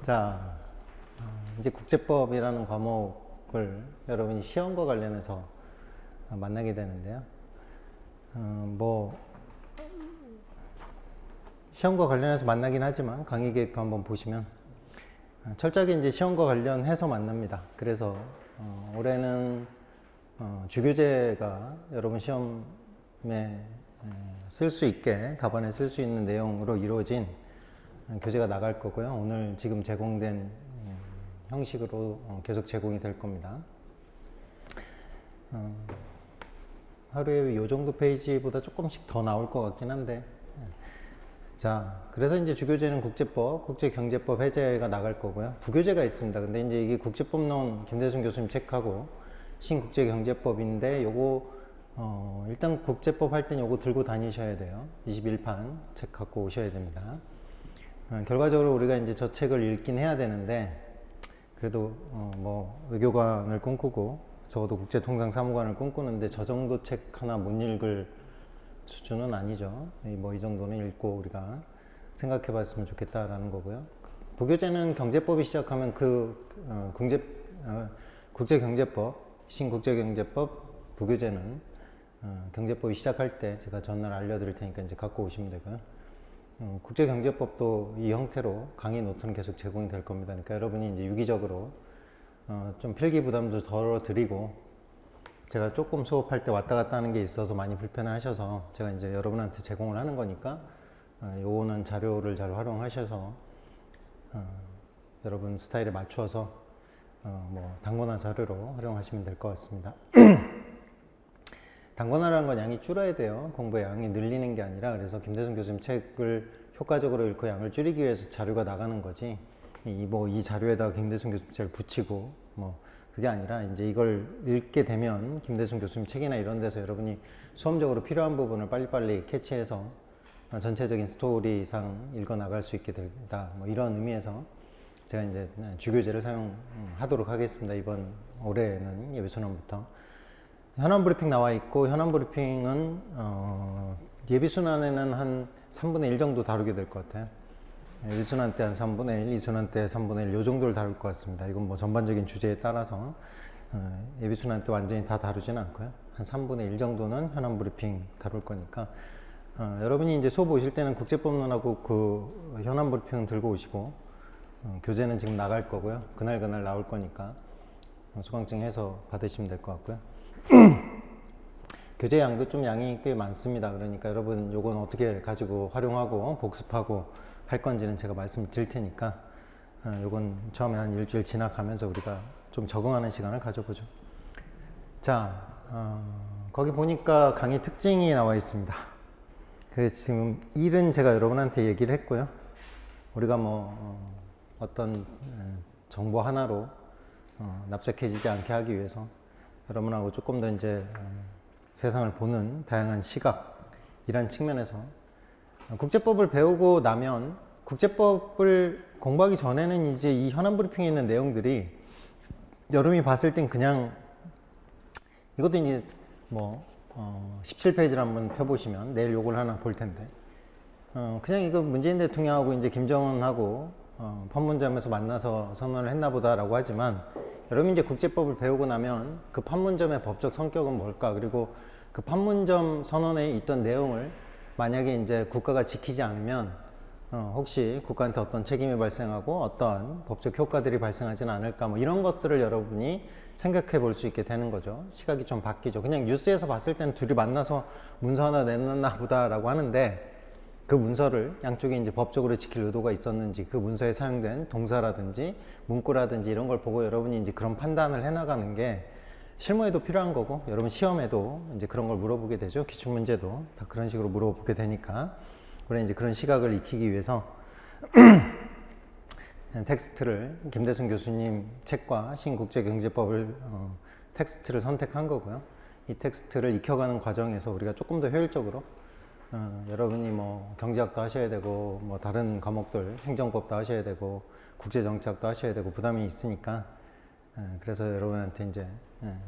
자, 이제 국제법이라는 과목을 여러분이 시험과 관련해서 만나게 되는데요. 시험과 관련해서 만나긴 하지만 강의 계획도 한번 보시면 철저하게 이제 시험과 관련해서 만납니다. 그래서 올해는 주교재가 여러분 시험에 쓸 수 있게 답안에 쓸 수 있는 내용으로 이루어진 교재가 나갈 거고요. 오늘 지금 제공된 형식으로 계속 제공이 될 겁니다. 하루에 이 정도 페이지보다 조금씩 더 나올 것 같긴 한데, 자, 그래서 이제 주교재는 국제법, 국제경제법 해제가 나갈 거고요. 부교재가 있습니다. 근데 이제 이게 국제법 나온 김대순 교수님 책하고 신국제경제법인데 요거 일단 국제법 할 땐 요거 들고 다니셔야 돼요. 21판 책 갖고 오셔야 됩니다. 결과적으로 우리가 이제 저 책을 읽긴 해야 되는데, 그래도 외교관을 꿈꾸고 적어도 국제통상사무관을 꿈꾸는데 저 정도 책 하나 못 읽을 수준은 아니죠. 이 정도는 읽고 우리가 생각해 봤으면 좋겠다라는 거고요. 부교재는 경제법이 시작하면 국제경제법, 신국제경제법, 부교재는 경제법이 시작할 때 제가 전날 알려드릴 테니까 이제 갖고 오시면 되고요. 국제경제법도 이 형태로 강의 노트는 계속 제공이 될 겁니다. 그러니까 여러분이 이제 유기적으로 좀 필기 부담도 덜어드리고, 제가 조금 수업할 때 왔다 갔다 하는 게 있어서 많이 불편하셔서 제가 이제 여러분한테 제공을 하는 거니까 요거는 자료를 잘 활용하셔서 여러분 스타일에 맞추어서 단권화 자료로 활용하시면 될 것 같습니다. 단권화라는 건 양이 줄어야 돼요. 공부의 양이 늘리는 게 아니라. 그래서 김대순 교수님 책을 효과적으로 읽고 양을 줄이기 위해서 자료가 나가는 거지, 이 자료에다가 김대순 교수님 책을 붙이고 그게 아니라, 이제 이걸 읽게 되면 김대순 교수님 책이나 이런 데서 여러분이 수험적으로 필요한 부분을 빨리빨리 캐치해서 전체적인 스토리상 읽어 나갈 수 있게 된다, 이런 의미에서 제가 이제 주교재를 사용하도록 하겠습니다. 이번 올해는 예비순환부터. 현안브리핑 나와 있고, 현안브리핑은 예비순환에는 한 3분의 1 정도 다루게 될 것 같아요. 1순환 때 한 3분의 1, 2순환 때 3분의 1, 요 정도를 다룰 것 같습니다. 이건 전반적인 주제에 따라서 예비순환 때 완전히 다 다루지는 않고요. 한 3분의 1 정도는 현안브리핑 다룰 거니까 여러분이 이제 수업 오실 때는 국제법론하고 그 현안브리핑은 들고 오시고, 교재는 지금 나갈 거고요. 그날 나올 거니까 수강증 해서 받으시면 될 것 같고요. 교재 양도 좀 양이 꽤 많습니다. 그러니까 여러분 요건 어떻게 가지고 활용하고 복습하고 할 건지는 제가 말씀을 드릴 테니까 요건 처음에 한 일주일 지나가면서 우리가 좀 적응하는 시간을 가져보죠. 자, 거기 보니까 강의 특징이 나와 있습니다. 그래서 지금 일은 제가 여러분한테 얘기를 했고요. 우리가 어떤 정보 하나로 납작해지지 않게 하기 위해서 여러분하고 조금 더 이제 세상을 보는 다양한 시각이란 측면에서 국제법을 배우고 나면, 국제법을 공부하기 전에는 이제 이 현안브리핑에 있는 내용들이 여러분이 봤을 땐 그냥, 이것도 이제 17페이지를 한번 펴보시면 내일 요걸 하나 볼 텐데, 그냥 이거 문재인 대통령하고 이제 김정은하고 판문점에서 만나서 선언을 했나 보다라고 하지만, 여러분 이제 국제법을 배우고 나면 그 판문점의 법적 성격은 뭘까, 그리고 그 판문점 선언에 있던 내용을 만약에 이제 국가가 지키지 않으면 혹시 국가한테 어떤 책임이 발생하고 어떠한 법적 효과들이 발생하지는 않을까, 이런 것들을 여러분이 생각해 볼 수 있게 되는 거죠. 시각이 좀 바뀌죠. 그냥 뉴스에서 봤을 때는 둘이 만나서 문서 하나 내놨나 보다라고 하는데, 그 문서를 양쪽에 이제 법적으로 지킬 의도가 있었는지, 그 문서에 사용된 동사라든지 문구라든지 이런 걸 보고 여러분이 이제 그런 판단을 해 나가는 게 실무에도 필요한 거고, 여러분 시험에도 이제 그런 걸 물어보게 되죠. 기출문제도 다 그런 식으로 물어보게 되니까, 우리 이제 그런 시각을 익히기 위해서 텍스트를, 김대순 교수님 책과 신국제경제법을 텍스트를 선택한 거고요. 이 텍스트를 익혀가는 과정에서 우리가 조금 더 효율적으로 여러분이 경제학도 하셔야 되고, 다른 과목들 행정법도 하셔야 되고, 국제정치학도 하셔야 되고 부담이 있으니까, 그래서 여러분한테 이제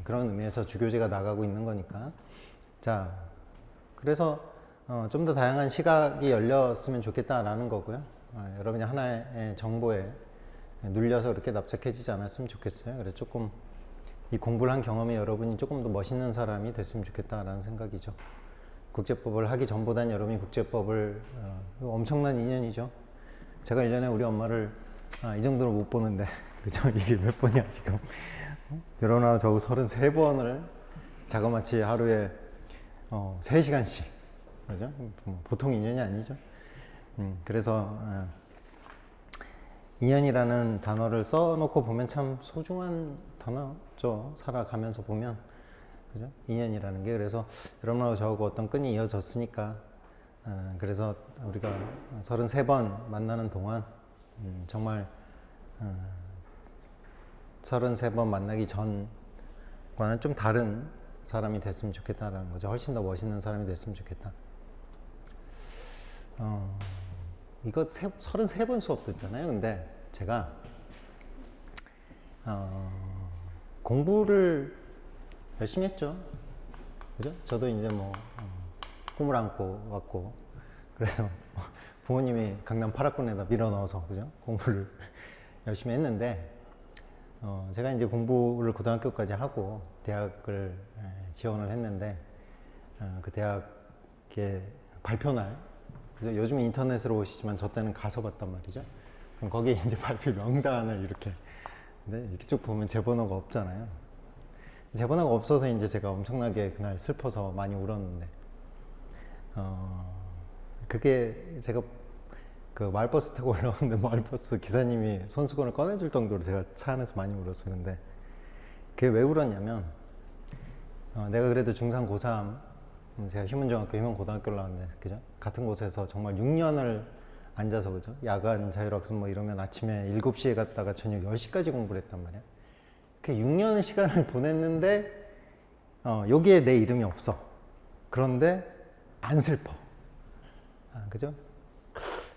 그런 의미에서 주교재가 나가고 있는 거니까. 자, 그래서 좀 더 다양한 시각이 열렸으면 좋겠다라는 거고요. 여러분이 하나의 정보에 눌려서 그렇게 납작해지지 않았으면 좋겠어요. 그래서 조금 이 공부를 한 경험이 여러분이 조금 더 멋있는 사람이 됐으면 좋겠다라는 생각이죠. 국제법을 하기 전보단 여러분이 국제법을 엄청난 인연이죠. 제가 1년에 우리 엄마를 이 정도로 못 보는데 그죠? 이게 몇 번이야 지금. 결혼하고 저하고 33번을 자그마치 하루에 3시간씩 그죠? 보통 인연이 아니죠. 그래서 인연이라는 단어를 써놓고 보면 참 소중한 단어죠. 살아가면서 보면 그죠? 인연이라는 게. 그래서 여러분하고 저하고 어떤 끈이 이어졌으니까 그래서 우리가 33번 만나는 동안 정말 33번 만나기 전과는 좀 다른 사람이 됐으면 좋겠다라는 거죠. 훨씬 더 멋있는 사람이 됐으면 좋겠다. 이거 33번 수업 듣잖아요. 근데 제가 공부를 열심히 했죠. 그죠? 저도 이제 뭐 꿈을 안고 왔고 그래서 부모님이 강남 8학군에다 밀어 넣어서 그죠? 공부를 열심히 했는데 제가 이제 공부를 고등학교까지 하고 대학을 지원을 했는데 그 대학의 발표날 그죠? 요즘 인터넷으로 오시지만 저 때는 가서 봤단 말이죠. 그럼 거기에 이제 발표 명단을 이렇게 근데 이렇게 쭉 보면 제 번호가 없잖아요. 제 번호가 없어서 이제 제가 엄청나게 그날 슬퍼서 많이 울었는데 그게 제가 그 마을버스 타고 올라오는데 마을버스 기사님이 손수건을 꺼내줄 정도로 제가 차 안에서 많이 울었어요. 근데 그게 왜 울었냐면 내가 그래도 중3 고3 제가 휴문중학교 휴문고등학교를 나왔는데 그죠? 같은 곳에서 정말 6년을 앉아서 그죠? 야간 자율학습 뭐 이러면 아침에 7시에 갔다가 저녁 10시까지 공부를 했단 말이야. 그 6년 시간을 보냈는데 여기에 내 이름이 없어. 그런데 안 슬퍼. 그죠?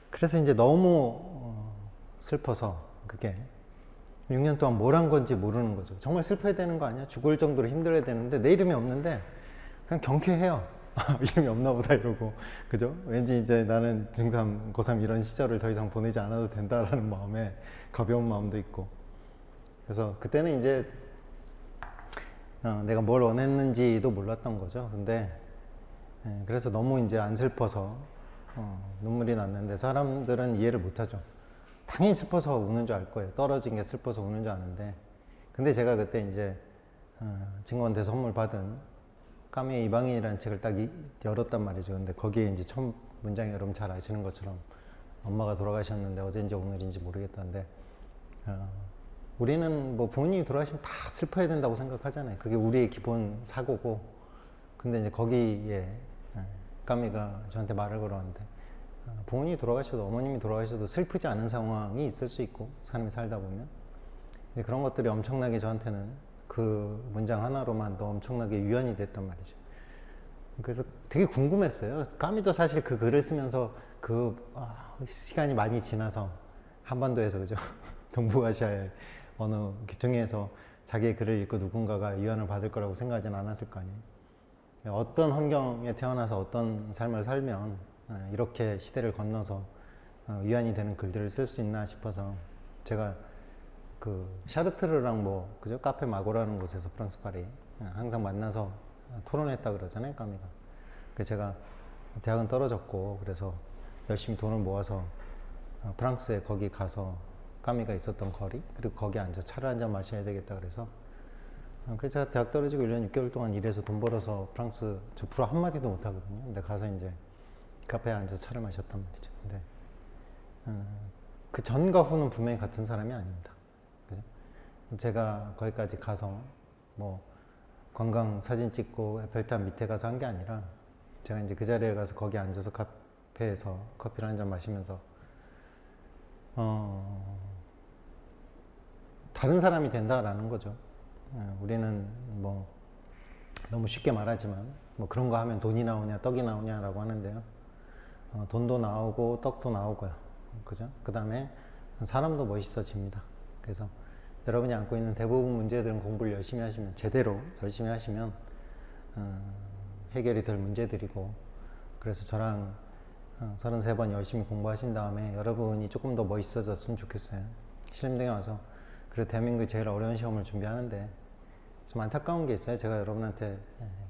그래서 이제 너무 슬퍼서 그게 6년 동안 뭘 한 건지 모르는 거죠. 정말 슬퍼야 되는 거 아니야? 죽을 정도로 힘들어야 되는데 내 이름이 없는데 그냥 경쾌해요. 이름이 없나 보다 이러고 그죠? 왠지 이제 나는 중3, 고3 이런 시절을 더 이상 보내지 않아도 된다라는 마음에 가벼운 마음도 있고 그래서 그때는 이제 내가 뭘 원했는지도 몰랐던 거죠. 근데 그래서 너무 이제 안 슬퍼서 눈물이 났는데 사람들은 이해를 못하죠. 당연히 슬퍼서 우는 줄 알 거예요. 떨어진 게 슬퍼서 우는 줄 아는데 근데 제가 그때 이제 증거원대 선물 받은 까미의 이방인이라는 책을 딱 열었단 말이죠. 근데 거기에 이제 첫 문장이 여러분 잘 아시는 것처럼 엄마가 돌아가셨는데 어제인지 오늘인지 모르겠다는데 우리는 뭐 부모님이 돌아가시면 다 슬퍼야 된다고 생각하잖아요. 그게 우리의 기본 사고고 근데 이제 거기에 까미가 저한테 말을 걸었는데 부모님이 돌아가셔도 어머님이 돌아가셔도 슬프지 않은 상황이 있을 수 있고 사람이 살다 보면 그런 것들이 엄청나게 저한테는 그 문장 하나로만도 엄청나게 유연이 됐단 말이죠. 그래서 되게 궁금했어요. 까미도 사실 그 글을 쓰면서 그 시간이 많이 지나서 한반도에서 그죠? 동북아시아의 어느 계통에서 자기의 글을 읽고 누군가가 유연을 받을 거라고 생각하진 않았을 거 아니에요. 어떤 환경에 태어나서 어떤 삶을 살면 이렇게 시대를 건너서 위안이 되는 글들을 쓸 수 있나 싶어서 제가 그 샤르트르랑 뭐 그죠? 카페 마고라는 곳에서 프랑스 파리 항상 만나서 토론했다 그러잖아요. 까미가. 그 제가 대학은 떨어졌고 그래서 열심히 돈을 모아서 프랑스에 거기 가서 까미가 있었던 거리 그리고 거기 앉아 차를 한 잔 마셔야 되겠다 그래서 그래서 제가 대학 떨어지고 1년 6개월 동안 일해서 돈 벌어서 프랑스 저 불어 한마디도 못하거든요. 근데 가서 이제 카페에 앉아 차를 마셨단 말이죠. 근데 그 전과 후는 분명히 같은 사람이 아닙니다. 그죠? 제가 거기까지 가서 뭐 관광 사진 찍고 에펠탑 밑에 가서 한 게 아니라 제가 이제 그 자리에 가서 거기 앉아서 카페에서 커피를 한 잔 마시면서 다른 사람이 된다라는 거죠. 우리는 뭐 너무 쉽게 말하지만 뭐 그런 거 하면 돈이 나오냐 떡이 나오냐라고 하는데요. 돈도 나오고 떡도 나오고요. 그죠? 그 다음에 사람도 멋있어집니다. 그래서 여러분이 안고 있는 대부분 문제들은 공부를 열심히 하시면 제대로 열심히 하시면 해결이 될 문제들이고 그래서 저랑 33번 열심히 공부하신 다음에 여러분이 조금 더 멋있어졌으면 좋겠어요. 신림동에 와서. 그리고 대한민국이 제일 어려운 시험을 준비하는데 좀 안타까운 게 있어요. 제가 여러분한테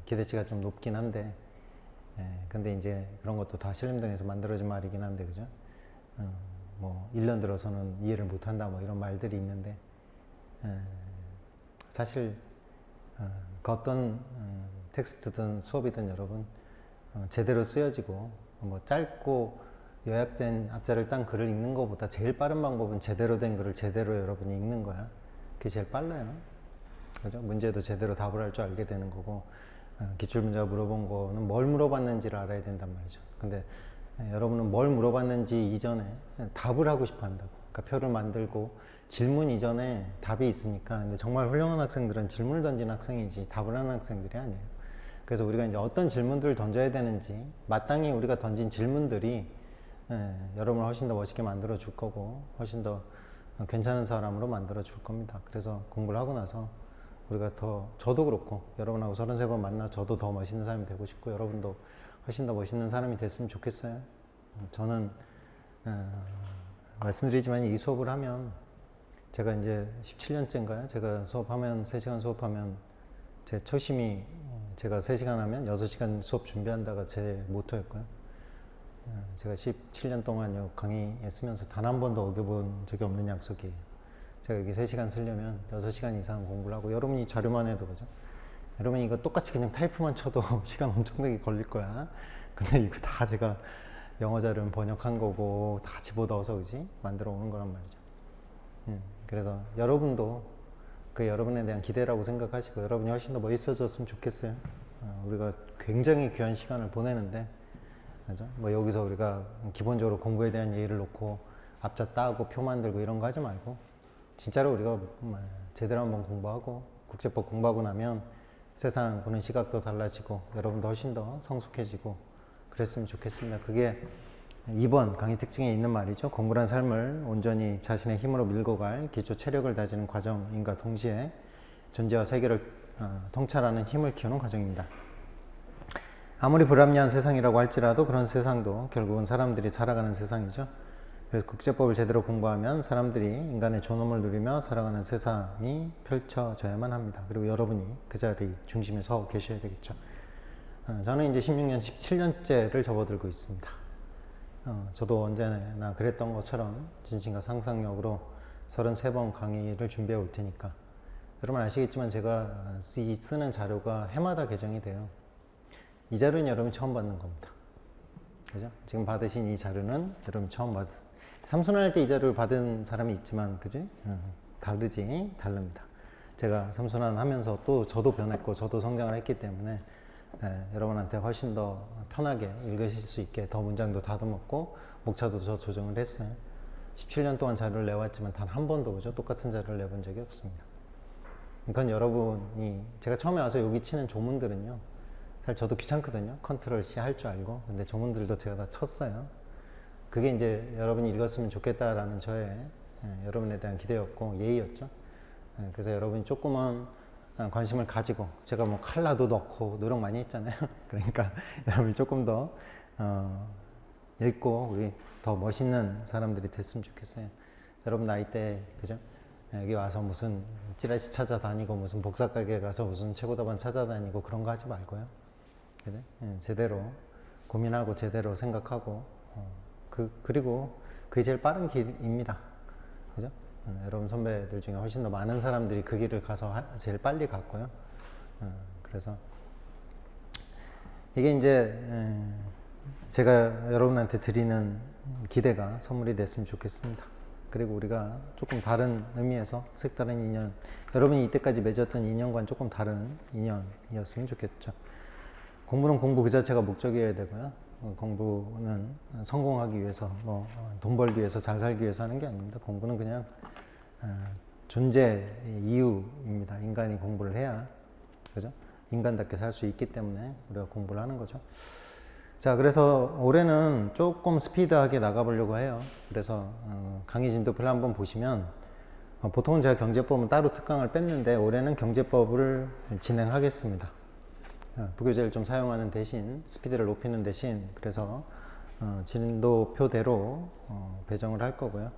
기대치가 좀 높긴 한데, 근데 이제 그런 것도 다 신림동에서 만들어진 말이긴 한데, 그죠? 뭐 1년 들어서는 이해를 못한다 뭐 이런 말들이 있는데, 사실 그 어떤 텍스트든 수업이든 여러분 제대로 쓰여지고 뭐 짧고 요약된 앞자를 딴 글을 읽는 것보다 제일 빠른 방법은 제대로 된 글을 제대로 여러분이 읽는 거야. 그게 제일 빨라요. 그죠? 문제도 제대로 답을 할 줄 알게 되는 거고, 기출문제가 물어본 거는 뭘 물어봤는지를 알아야 된단 말이죠. 근데 여러분은 뭘 물어봤는지 이전에 답을 하고 싶어 한다고. 그러니까 표를 만들고 질문 이전에 답이 있으니까. 근데 정말 훌륭한 학생들은 질문을 던지는 학생이지 답을 하는 학생들이 아니에요. 그래서 우리가 이제 어떤 질문들을 던져야 되는지, 마땅히 우리가 던진 질문들이 여러분을 훨씬 더 멋있게 만들어 줄 거고, 훨씬 더 괜찮은 사람으로 만들어 줄 겁니다. 그래서 공부를 하고 나서 우리가 더, 저도 그렇고 여러분하고 33번 만나 저도 더 멋있는 사람이 되고 싶고, 여러분도 훨씬 더 멋있는 사람이 됐으면 좋겠어요. 저는 말씀드리지만 이 수업을 하면, 제가 이제 17년째인가요? 제가 수업하면 3시간 수업하면 제 초심이, 제가 3시간 하면 6시간 수업 준비한다가 제 모토였고요. 제가 17년 동안 강의했으면서 단 한 번도 어겨본 적이 없는 약속이에요. 제가 여기 3시간 쓰려면 6시간 이상 공부를 하고, 여러분이 자료만 해도, 그죠? 여러분이 이거 똑같이 그냥 타이프만 쳐도 시간 엄청나게 걸릴 거야. 근데 이거 다 제가 영어 자료는 번역한 거고 다 집어넣어서, 그지? 만들어 오는 거란 말이죠. 그래서 여러분도 그 여러분에 대한 기대라고 생각하시고, 여러분이 훨씬 더 멋있어졌으면 좋겠어요. 우리가 굉장히 귀한 시간을 보내는데, 그죠? 뭐 여기서 우리가 기본적으로 공부에 대한 예의를 놓고 앞자 따고 표 만들고 이런 거 하지 말고, 진짜로 우리가 제대로 한번 공부하고 국제법 공부하고 나면 세상 보는 시각도 달라지고 여러분도 훨씬 더 성숙해지고 그랬으면 좋겠습니다. 그게 이번 강의 특징에 있는 말이죠. 공부란 삶을 온전히 자신의 힘으로 밀고 갈 기초 체력을 다지는 과정인과 동시에 존재와 세계를 통찰하는 힘을 키우는 과정입니다. 아무리 불합리한 세상이라고 할지라도 그런 세상도 결국은 사람들이 살아가는 세상이죠. 그래서 국제법을 제대로 공부하면 사람들이 인간의 존엄을 누리며 살아가는 세상이 펼쳐져야만 합니다. 그리고 여러분이 그 자리 중심에 서 계셔야 되겠죠. 저는 이제 16년, 17년째를 접어들고 있습니다. 저도 언제나 그랬던 것처럼 진심과 상상력으로 33번 강의를 준비해 올 테니까, 여러분 아시겠지만 제가 쓰는 자료가 해마다 개정이 돼요. 이 자료는 여러분이 처음 받는 겁니다. 그죠? 지금 받으신 이 자료는 여러분이 처음 삼순환할 때 이 자료를 받은 사람이 있지만, 그지? 다릅니다. 제가 삼순환 하면서 또 저도 변했고 저도 성장을 했기 때문에 여러분한테 훨씬 더 편하게 읽으실 수 있게 더 문장도 다듬었고 목차도 저 조정을 했어요. 17년 동안 자료를 내왔지만 단 한 번도, 그죠? 똑같은 자료를 내본 적이 없습니다. 그러니까 여러분이, 제가 처음에 와서 여기 치는 조문들은요, 사실 저도 귀찮거든요. 컨트롤 C 할 줄 알고. 근데 조문들도 제가 다 쳤어요. 그게 이제 여러분이 읽었으면 좋겠다라는 저의 여러분에 대한 기대였고 예의였죠. 그래서 여러분이 조금은 관심을 가지고, 제가 뭐 칼라도 넣고 노력 많이 했잖아요. 그러니까 여러분이 조금 더 읽고 우리 더 멋있는 사람들이 됐으면 좋겠어요. 여러분 나이 때, 그죠? 여기 와서 무슨 찌라시 찾아다니고 무슨 복사가게 가서 무슨 최고답안 찾아다니고 그런 거 하지 말고요. 그죠? 제대로 고민하고 제대로 생각하고, 그리고 그게 제일 빠른 길입니다. 그죠? 여러분 선배들 중에 훨씬 더 많은 사람들이 그 길을 가서 제일 빨리 갔고요. 그래서 이게 이제 제가 여러분한테 드리는 기대가 선물이 됐으면 좋겠습니다. 그리고 우리가 조금 다른 의미에서 색다른 인연, 여러분이 이때까지 맺었던 인연과는 조금 다른 인연이었으면 좋겠죠. 공부는 공부 그 자체가 목적이어야 되고요. 공부는 성공하기 위해서, 돈 벌기 위해서, 잘 살기 위해서 하는 게 아닙니다. 공부는 그냥 존재 이유입니다. 인간이 공부를 해야, 그죠? 인간답게 살 수 있기 때문에 우리가 공부를 하는 거죠. 자, 그래서 올해는 조금 스피드하게 나가보려고 해요. 그래서 강의 진도표를 한번 보시면, 보통은 제가 경제법은 따로 특강을 뺐는데 올해는 경제법을 진행하겠습니다. 부교재를 좀 사용하는 대신, 스피드를 높이는 대신, 그래서 진도표대로 배정을 할 거고요.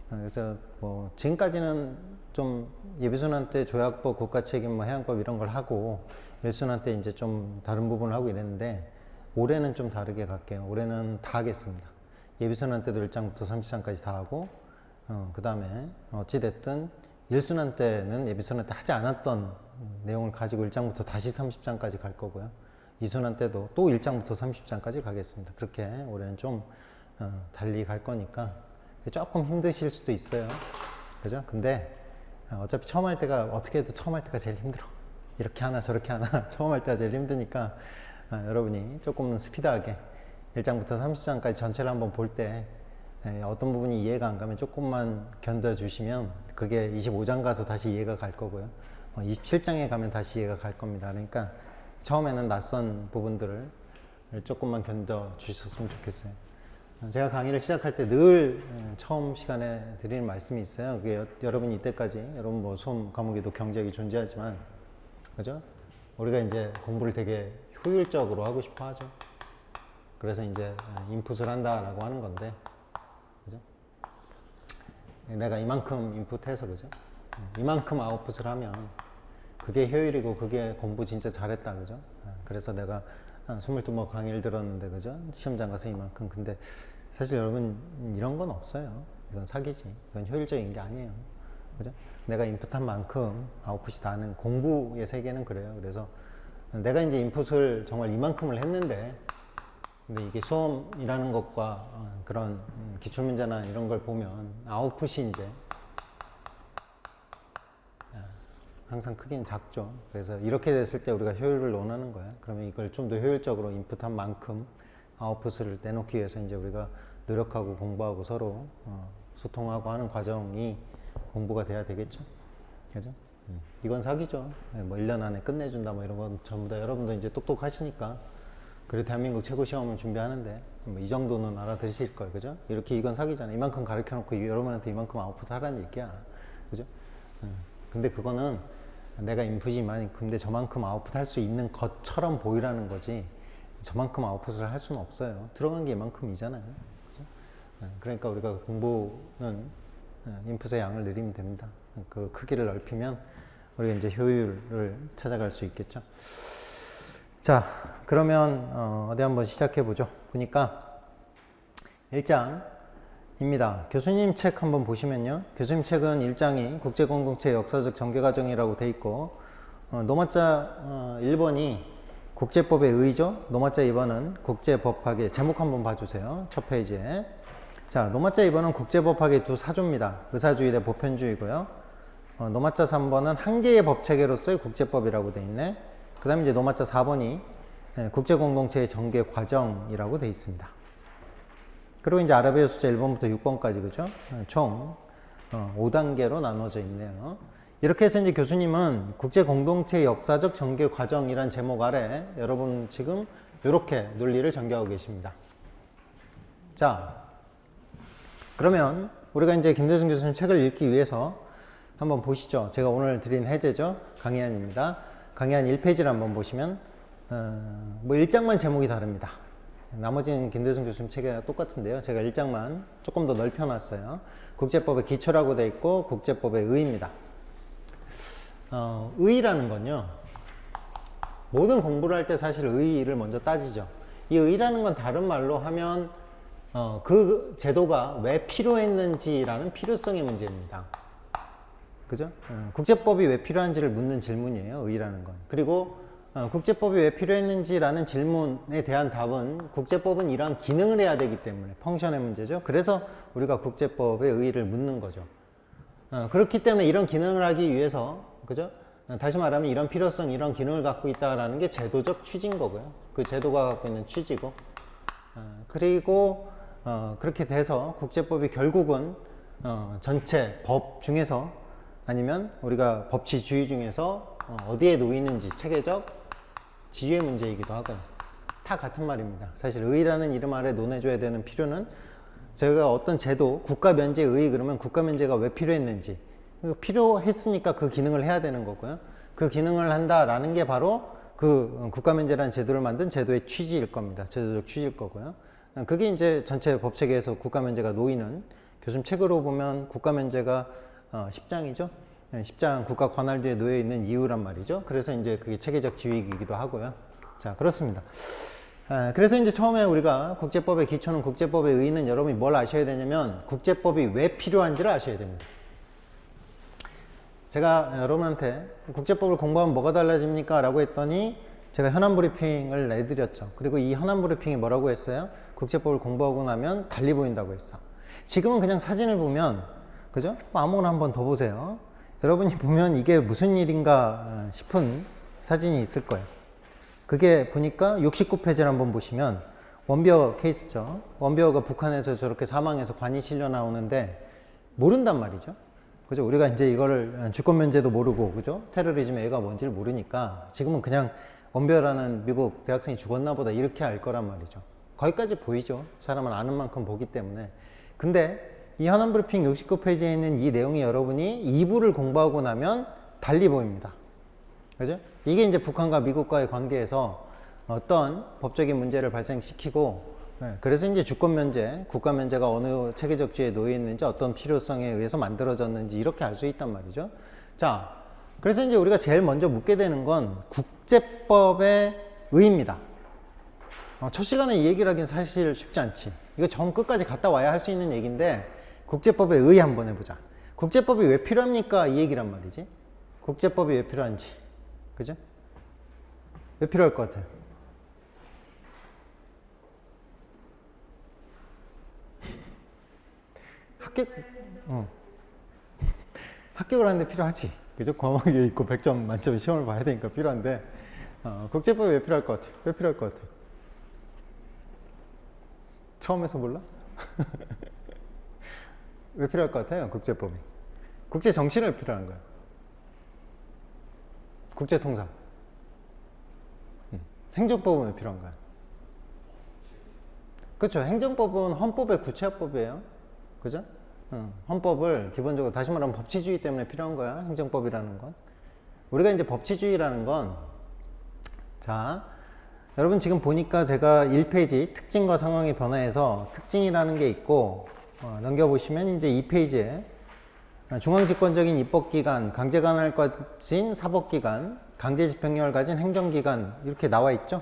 그래서 뭐 지금까지는 좀 예비순환 때 조약법, 국가책임, 뭐 해양법 이런 걸 하고 예비순환 때 이제 좀 다른 부분을 하고 이랬는데 올해는 좀 다르게 갈게요. 올해는 다 하겠습니다. 예비순환 때도 1장부터 30장까지 다 하고 그 다음에 어찌됐든 1순환 때는 예비순환 때 하지 않았던 내용을 가지고 1장부터 다시 30장까지 갈 거고요. 2순환 때도 또 1장부터 30장까지 가겠습니다. 그렇게 올해는 좀 달리 갈 거니까 조금 힘드실 수도 있어요. 그죠? 근데 어차피 처음 할 때가 어떻게 해도 처음 할 때가 제일 힘들어. 이렇게 하나 저렇게 하나 처음 할 때가 제일 힘드니까 여러분이 조금 스피드하게 1장부터 30장까지 전체를 한번 볼 때 어떤 부분이 이해가 안 가면 조금만 견뎌주시면 그게 25장 가서 다시 이해가 갈 거고요. 27장에 가면 다시 이해가 갈 겁니다. 그러니까 처음에는 낯선 부분들을 조금만 견뎌주셨으면 좋겠어요. 제가 강의를 시작할 때 늘 처음 시간에 드리는 말씀이 있어요. 그게 여러분이 이때까지, 여러분 뭐 수험 과목에도 경제학이 존재하지만, 그죠? 우리가 이제 공부를 되게 효율적으로 하고 싶어 하죠. 그래서 이제 인풋을 한다라고 하는 건데, 그죠? 내가 이만큼 인풋해서, 그죠? 이만큼 아웃풋을 하면 그게 효율이고 그게 공부 진짜 잘했다, 그죠? 그래서 내가 22번 강의를 들었는데, 그죠? 시험장 가서 이만큼. 근데 사실 여러분 이런 건 없어요. 이건 사기지. 이건 효율적인 게 아니에요. 그죠? 내가 인풋한 만큼 아웃풋이 나는 공부의 세계는 그래요. 그래서 내가 이제 인풋을 정말 이만큼을 했는데, 근데 이게 수험이라는 것과 그런 기출문제나 이런 걸 보면 아웃풋이 이제 항상 크기는 작죠. 그래서 이렇게 됐을 때 우리가 효율을 원하는 거야. 그러면 이걸 좀 더 효율적으로 인풋한 만큼 아웃풋을 내놓기 위해서 이제 우리가 노력하고 공부하고 서로 소통하고 하는 과정이 공부가 돼야 되겠죠. 그죠? 이건 사기죠. 뭐 1년 안에 끝내준다 뭐 이런 건 전부 다 여러분도 이제 똑똑하시니까 그래 대한민국 최고 시험을 준비하는데 뭐 이 정도는 알아들으실 거예요. 그죠? 이렇게 이건 사기잖아요. 이만큼 가르쳐 놓고 여러분한테 이만큼 아웃풋 하라는 얘기야. 그죠? 근데 그거는 내가 인풋이 이만큼인데 저만큼 아웃풋 할 수 있는 것처럼 보이라는 거지 저만큼 아웃풋을 할 수는 없어요. 들어간 게 이만큼이잖아요. 그죠? 그러니까 우리가 공부는 인풋의 양을 늘리면 됩니다. 그 크기를 넓히면 우리가 이제 효율을 찾아갈 수 있겠죠. 자, 그러면 어디 한번 시작해 보죠. 보니까 1장입니다. 교수님 책 한번 보시면요. 교수님 책은 1장이 국제공동체 역사적 전개과정이라고 돼 있고 노마자 1번이 국제법의 의의죠. 노마자 2번은 국제법학의 제목 한번 봐주세요. 첫 페이지에. 자, 노마자 2번은 국제법학의 두 사조입니다. 의사주의 대 보편주의고요. 노마자 3번은 한 개의 법체계로서의 국제법이라고 돼 있네. 그 다음에 이제 노마자 4번이 국제공동체의 전개 과정이라고 돼 있습니다. 그리고 이제 아라비아 숫자 1번부터 6번까지, 그죠? 총 5단계로 나눠져 있네요. 이렇게 해서 이제 교수님은 국제공동체 역사적 전개 과정이란 제목 아래 여러분 지금 이렇게 논리를 전개하고 계십니다. 자, 그러면 우리가 이제 김대중 교수님 책을 읽기 위해서 한번 보시죠. 제가 오늘 드린 해제죠. 강의안입니다. 강의안 1페이지를 한번 보시면 뭐 1장만 제목이 다릅니다. 나머지는 김대중 교수님 책에 똑같은데요. 제가 1장만 조금 더 넓혀놨어요. 국제법의 기초라고 되어 있고 국제법의 의의입니다. 의의라는 건요. 모든 공부를 할 때 사실 의의를 먼저 따지죠. 이 의의라는 건 다른 말로 하면 그 제도가 왜 필요했는지라는 필요성의 문제입니다. 그죠? 국제법이 왜 필요한지를 묻는 질문이에요. 의의라는 건. 그리고 국제법이 왜 필요했는지라는 질문에 대한 답은 국제법은 이러한 기능을 해야 되기 때문에 펑션의 문제죠. 그래서 우리가 국제법의 의의를 묻는 거죠. 그렇기 때문에 이런 기능을 하기 위해서, 그죠? 다시 말하면 이런 필요성, 이런 기능을 갖고 있다라는 게 제도적 취지인 거고요. 그 제도가 갖고 있는 취지고. 그리고 그렇게 돼서 국제법이 결국은 전체 법 중에서 아니면 우리가 법치주의 중에서 어디에 놓이는지 체계적 지위의 문제이기도 하고요. 다 같은 말입니다. 사실 의의라는 이름 아래 논해줘야 되는 필요는 저희가 어떤 제도, 국가 면제 의의 그러면 국가 면제가 왜 필요했는지 필요했으니까 그 기능을 해야 되는 거고요. 그 기능을 한다라는 게 바로 그 국가 면제라는 제도를 만든 제도의 취지일 겁니다. 제도적 취지일 거고요. 그게 이제 전체 법체계에서 국가 면제가 놓이는 교수님 책으로 보면 국가면제가 10장이죠. 10장 국가 관할주에 놓여 있는 이유란 말이죠. 그래서 이제 그게 체계적 지위이기도 하고요. 자, 그렇습니다. 그래서 이제 처음에 우리가 국제법의 기초는 국제법의 의의는 여러분이 뭘 아셔야 되냐면 국제법이 왜 필요한지를 아셔야 됩니다. 제가 여러분한테 국제법을 공부하면 뭐가 달라집니까? 라고 했더니 제가 현안 브리핑을 내드렸죠. 그리고 이 현안 브리핑이 뭐라고 했어요? 국제법을 공부하고 나면 달리 보인다고 했어. 지금은 그냥 사진을 보면, 그죠? 아무거나 한번 더 보세요. 여러분이 보면 이게 무슨 일인가 싶은 사진이 있을 거예요. 그게 보니까 69페이지를 한번 보시면 원비어 케이스죠. 원비어가 북한에서 저렇게 사망해서 관이 실려 나오는데 모른단 말이죠. 그죠? 우리가 이제 이거를 주권 면제도 모르고, 그죠? 테러리즘의 애가 뭔지를 모르니까 지금은 그냥 원비어라는 미국 대학생이 죽었나 보다 이렇게 알 거란 말이죠. 거기까지 보이죠. 사람은 아는 만큼 보기 때문에. 근데 이 현안 브리핑 69페이지에 있는 이 내용이 여러분이 2부를 공부하고 나면 달리 보입니다. 그죠? 이게 이제 북한과 미국과의 관계에서 어떤 법적인 문제를 발생시키고, 그래서 이제 주권 면제, 국가 면제가 어느 체계적 지위에 놓여 있는지, 어떤 필요성에 의해서 만들어졌는지 이렇게 알 수 있단 말이죠. 자, 그래서 이제 우리가 제일 먼저 묻게 되는 건 국제법의 의의입니다. 첫 시간에 이 얘기를 하긴 사실 쉽지 않지. 이거 전 끝까지 갔다 와야 할 수 있는 얘기인데 국제법의 의의 한번 해보자. 국제법이 왜 필요합니까? 이 얘기란 말이지. 국제법이 왜 필요한지. 그죠? 왜 필요할 것 같아요? 합격을 하는데 필요하지. 그죠? 과목이 있고 100점 만점에 시험을 봐야 되니까 필요한데, 국제법이 왜 필요할 것 같아요? 왜 필요할 것 같아요? 처음에서 몰라? 왜 필요할 것 같아요? 국제법이. 국제 정치는 왜 필요한 거야? 국제 통상. 행정법은 왜 필요한 거야? 그렇죠. 행정법은 헌법의 구체화법이에요. 그죠? 헌법을 기본적으로 다시 말하면 법치주의 때문에 필요한 거야. 행정법이라는 건. 우리가 이제 법치주의라는 건, 자, 여러분 지금 보니까 제가 1페이지 특징과 상황의 변화에서 특징이라는 게 있고, 넘겨보시면 이제 2페이지에 중앙집권적인 입법기관, 강제관할을 가진 사법기관, 강제집행력을 가진 행정기관 이렇게 나와 있죠.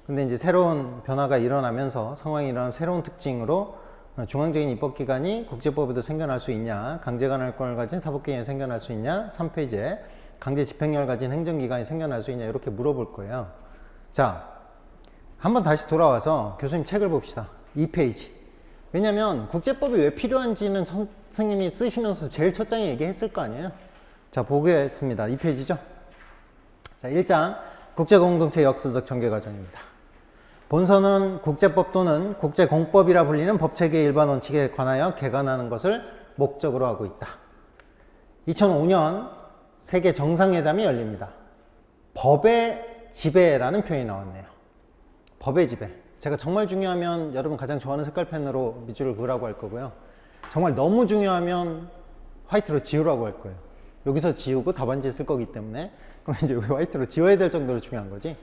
근데 이제 새로운 변화가 일어나면서 상황이 일어나면 새로운 특징으로 중앙적인 입법기관이 국제법에도 생겨날 수 있냐, 강제관할권을 가진 사법기관이 생겨날 수 있냐, 3페이지에 강제집행력을 가진 행정기관이 생겨날 수 있냐 이렇게 물어볼 거예요. 자, 한번 다시 돌아와서 교수님 책을 봅시다. 2페이지. 왜냐면 국제법이 왜 필요한지는 선생님이 쓰시면서 제일 첫 장에 얘기했을 거 아니에요. 자, 보겠습니다. 2페이지죠. 자, 1장 국제공동체 역사적 전개과정입니다. 본서는 국제법 또는 국제공법이라 불리는 법체계의 일반 원칙에 관하여 개관하는 것을 목적으로 하고 있다. 2005년 세계 정상회담이 열립니다. 법의 지배라는 표현이 나왔네요. 법의 지배. 제가 정말 중요하면 여러분 가장 좋아하는 색깔펜으로 밑줄을 그으라고 할 거고요. 정말 너무 중요하면 화이트로 지우라고 할 거예요. 여기서 지우고 답안지에 쓸 거기 때문에. 그럼 이제 화이트로 지워야 될 정도로 중요한 거지.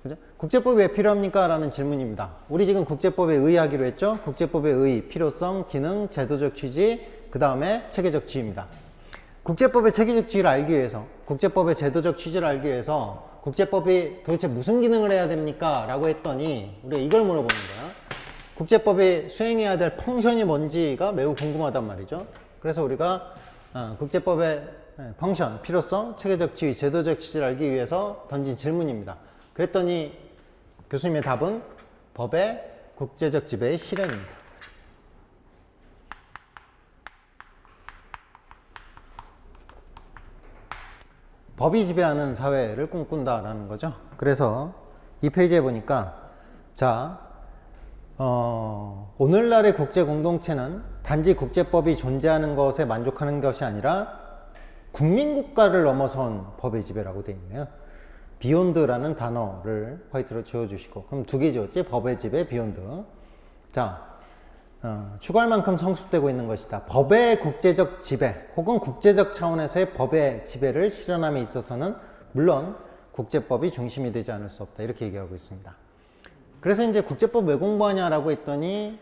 그죠? 국제법이 왜 필요합니까? 라는 질문입니다. 우리 지금 국제법에 의의하기로 했죠? 국제법의 의의, 필요성, 기능, 제도적 취지, 그 다음에 체계적 지위입니다. 국제법의 체계적 지위를 알기 위해서, 국제법의 제도적 취지를 알기 위해서 국제법이 도대체 무슨 기능을 해야 됩니까? 라고 했더니 우리가 이걸 물어보는 거야. 국제법이 수행해야 될 펑션이 뭔지가 매우 궁금하단 말이죠. 그래서 우리가 국제법의 펑션, 필요성, 체계적 지위, 제도적 취지를 알기 위해서 던진 질문입니다. 그랬더니 교수님의 답은 법의 국제적 지배의 실현입니다. 법이 지배하는 사회를 꿈꾼다라는 거죠. 그래서 이 페이지에 보니까, 자, 오늘날의 국제 공동체는 단지 국제법이 존재하는 것에 만족하는 것이 아니라 국민국가를 넘어선 법의 지배라고 되어 있네요. 비욘드라는 단어를 화이트로 지워주시고, 그럼 두 개 지웠지? 법의 지배, 비욘드. 자, 추구할 만큼 성숙되고 있는 것이다. 법의 국제적 지배 혹은 국제적 차원에서의 법의 지배를 실현함에 있어서는 물론 국제법이 중심이 되지 않을 수 없다. 이렇게 얘기하고 있습니다. 그래서 이제 국제법 왜 공부하냐라고 했더니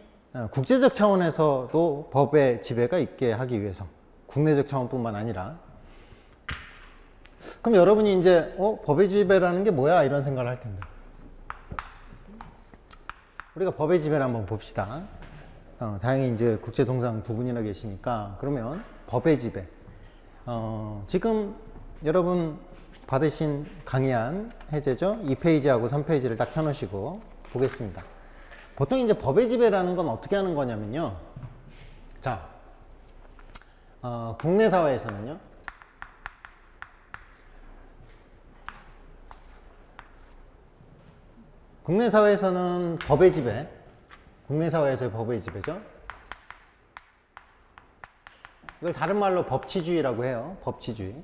국제적 차원에서도 법의 지배가 있게 하기 위해서 국내적 차원뿐만 아니라. 그럼 여러분이 이제 법의 지배라는 게 뭐야 이런 생각을 할 텐데, 우리가 법의 지배를 한번 봅시다. 다행히 이제 국제동상 두 분이나 계시니까. 그러면 법의 지배, 지금 여러분 받으신 강의안 해제죠. 2페이지하고 3페이지를 딱 켜놓으시고 보겠습니다. 보통 이제 법의 지배라는 건 어떻게 하는 거냐면요. 자, 국내 사회에서는요. 국내 사회에서는 법의 지배, 국내 사회에서의 법의 지배죠. 이걸 다른 말로 법치주의라고 해요. 법치주의.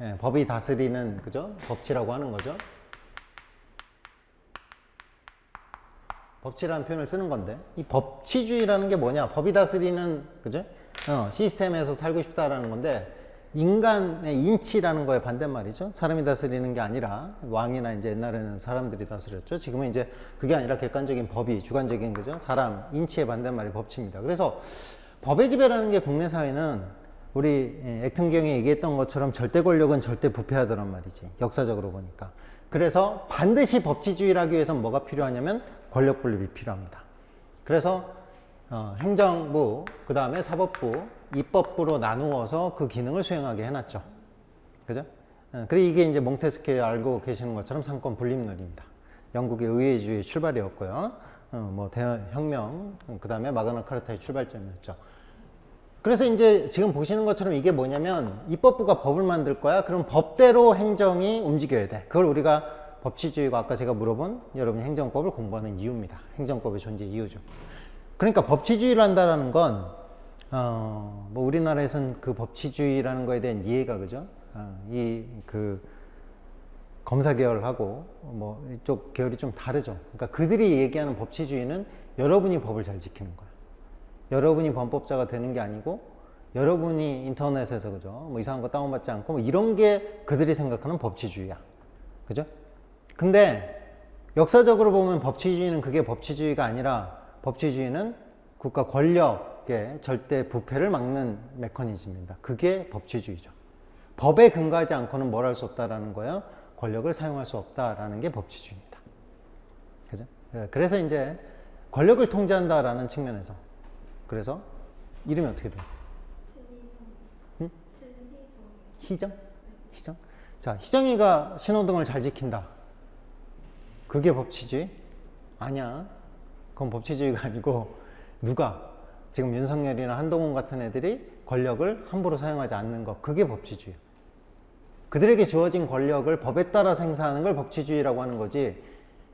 예, 법이 다스리는, 그죠? 법치라고 하는 거죠. 법치라는 표현을 쓰는 건데, 이 법치주의라는 게 뭐냐? 법이 다스리는, 그죠? 시스템에서 살고 싶다라는 건데, 인간의 인치라는 거에 반대말이죠. 사람이 다스리는 게 아니라, 왕이나 이제 옛날에는 사람들이 다스렸죠. 지금은 이제 그게 아니라 객관적인 법이, 주관적인, 그죠? 사람, 인치의 반대말이 법치입니다. 그래서 법의 지배라는 게 국내 사회는 우리 액튼경이 얘기했던 것처럼 절대 권력은 절대 부패하더란 말이지. 역사적으로 보니까. 그래서 반드시 법치주의를 하기 위해서는 뭐가 필요하냐면 권력 분립이 필요합니다. 그래서 행정부, 그 다음에 사법부, 입법부로 나누어서 그 기능을 수행하게 해놨죠. 그죠? 그리고 이게 이제 몽테스키에 알고 계시는 것처럼 상권 분립론입니다. 영국의 의회주의 출발이었고요. 뭐 대혁명, 그 다음에 마그나 카르타의 출발점이었죠. 그래서 이제 지금 보시는 것처럼 이게 뭐냐면 입법부가 법을 만들 거야. 그럼 법대로 행정이 움직여야 돼. 그걸 우리가 법치주의가 아까 제가 물어본 여러분이 행정법을 공부하는 이유입니다. 행정법의 존재 이유죠. 그러니까 법치주의를 한다라는 건 뭐 우리나라에선 그 법치주의라는 거에 대한 이해가, 그죠? 그 검사 계열하고 뭐 이쪽 계열이 좀 다르죠. 그러니까 그들이 얘기하는 법치주의는 여러분이 법을 잘 지키는 거야. 여러분이 범법자가 되는 게 아니고 여러분이 인터넷에서, 그죠? 뭐 이상한 거 다운받지 않고 뭐 이런 게 그들이 생각하는 법치주의야. 그죠? 근데 역사적으로 보면 법치주의는 그게 법치주의가 아니라 법치주의는 국가 권력의 절대 부패를 막는 메커니즘입니다. 그게 법치주의죠. 법에 근거하지 않고는 뭘 할 수 없다라는 거예요. 권력을 사용할 수 없다라는 게 법치주의입니다. 그죠? 그래서 이제 권력을 통제한다라는 측면에서, 그래서 이름이 어떻게 돼요? 응? 희정? 희정? 자, 희정이가 신호등을 잘 지킨다. 그게 법치주의? 아니야. 그건 법치주의가 아니고 누가? 지금 윤석열이나 한동훈 같은 애들이 권력을 함부로 사용하지 않는 것. 그게 법치주의. 그들에게 주어진 권력을 법에 따라 생사하는 걸 법치주의라고 하는 거지.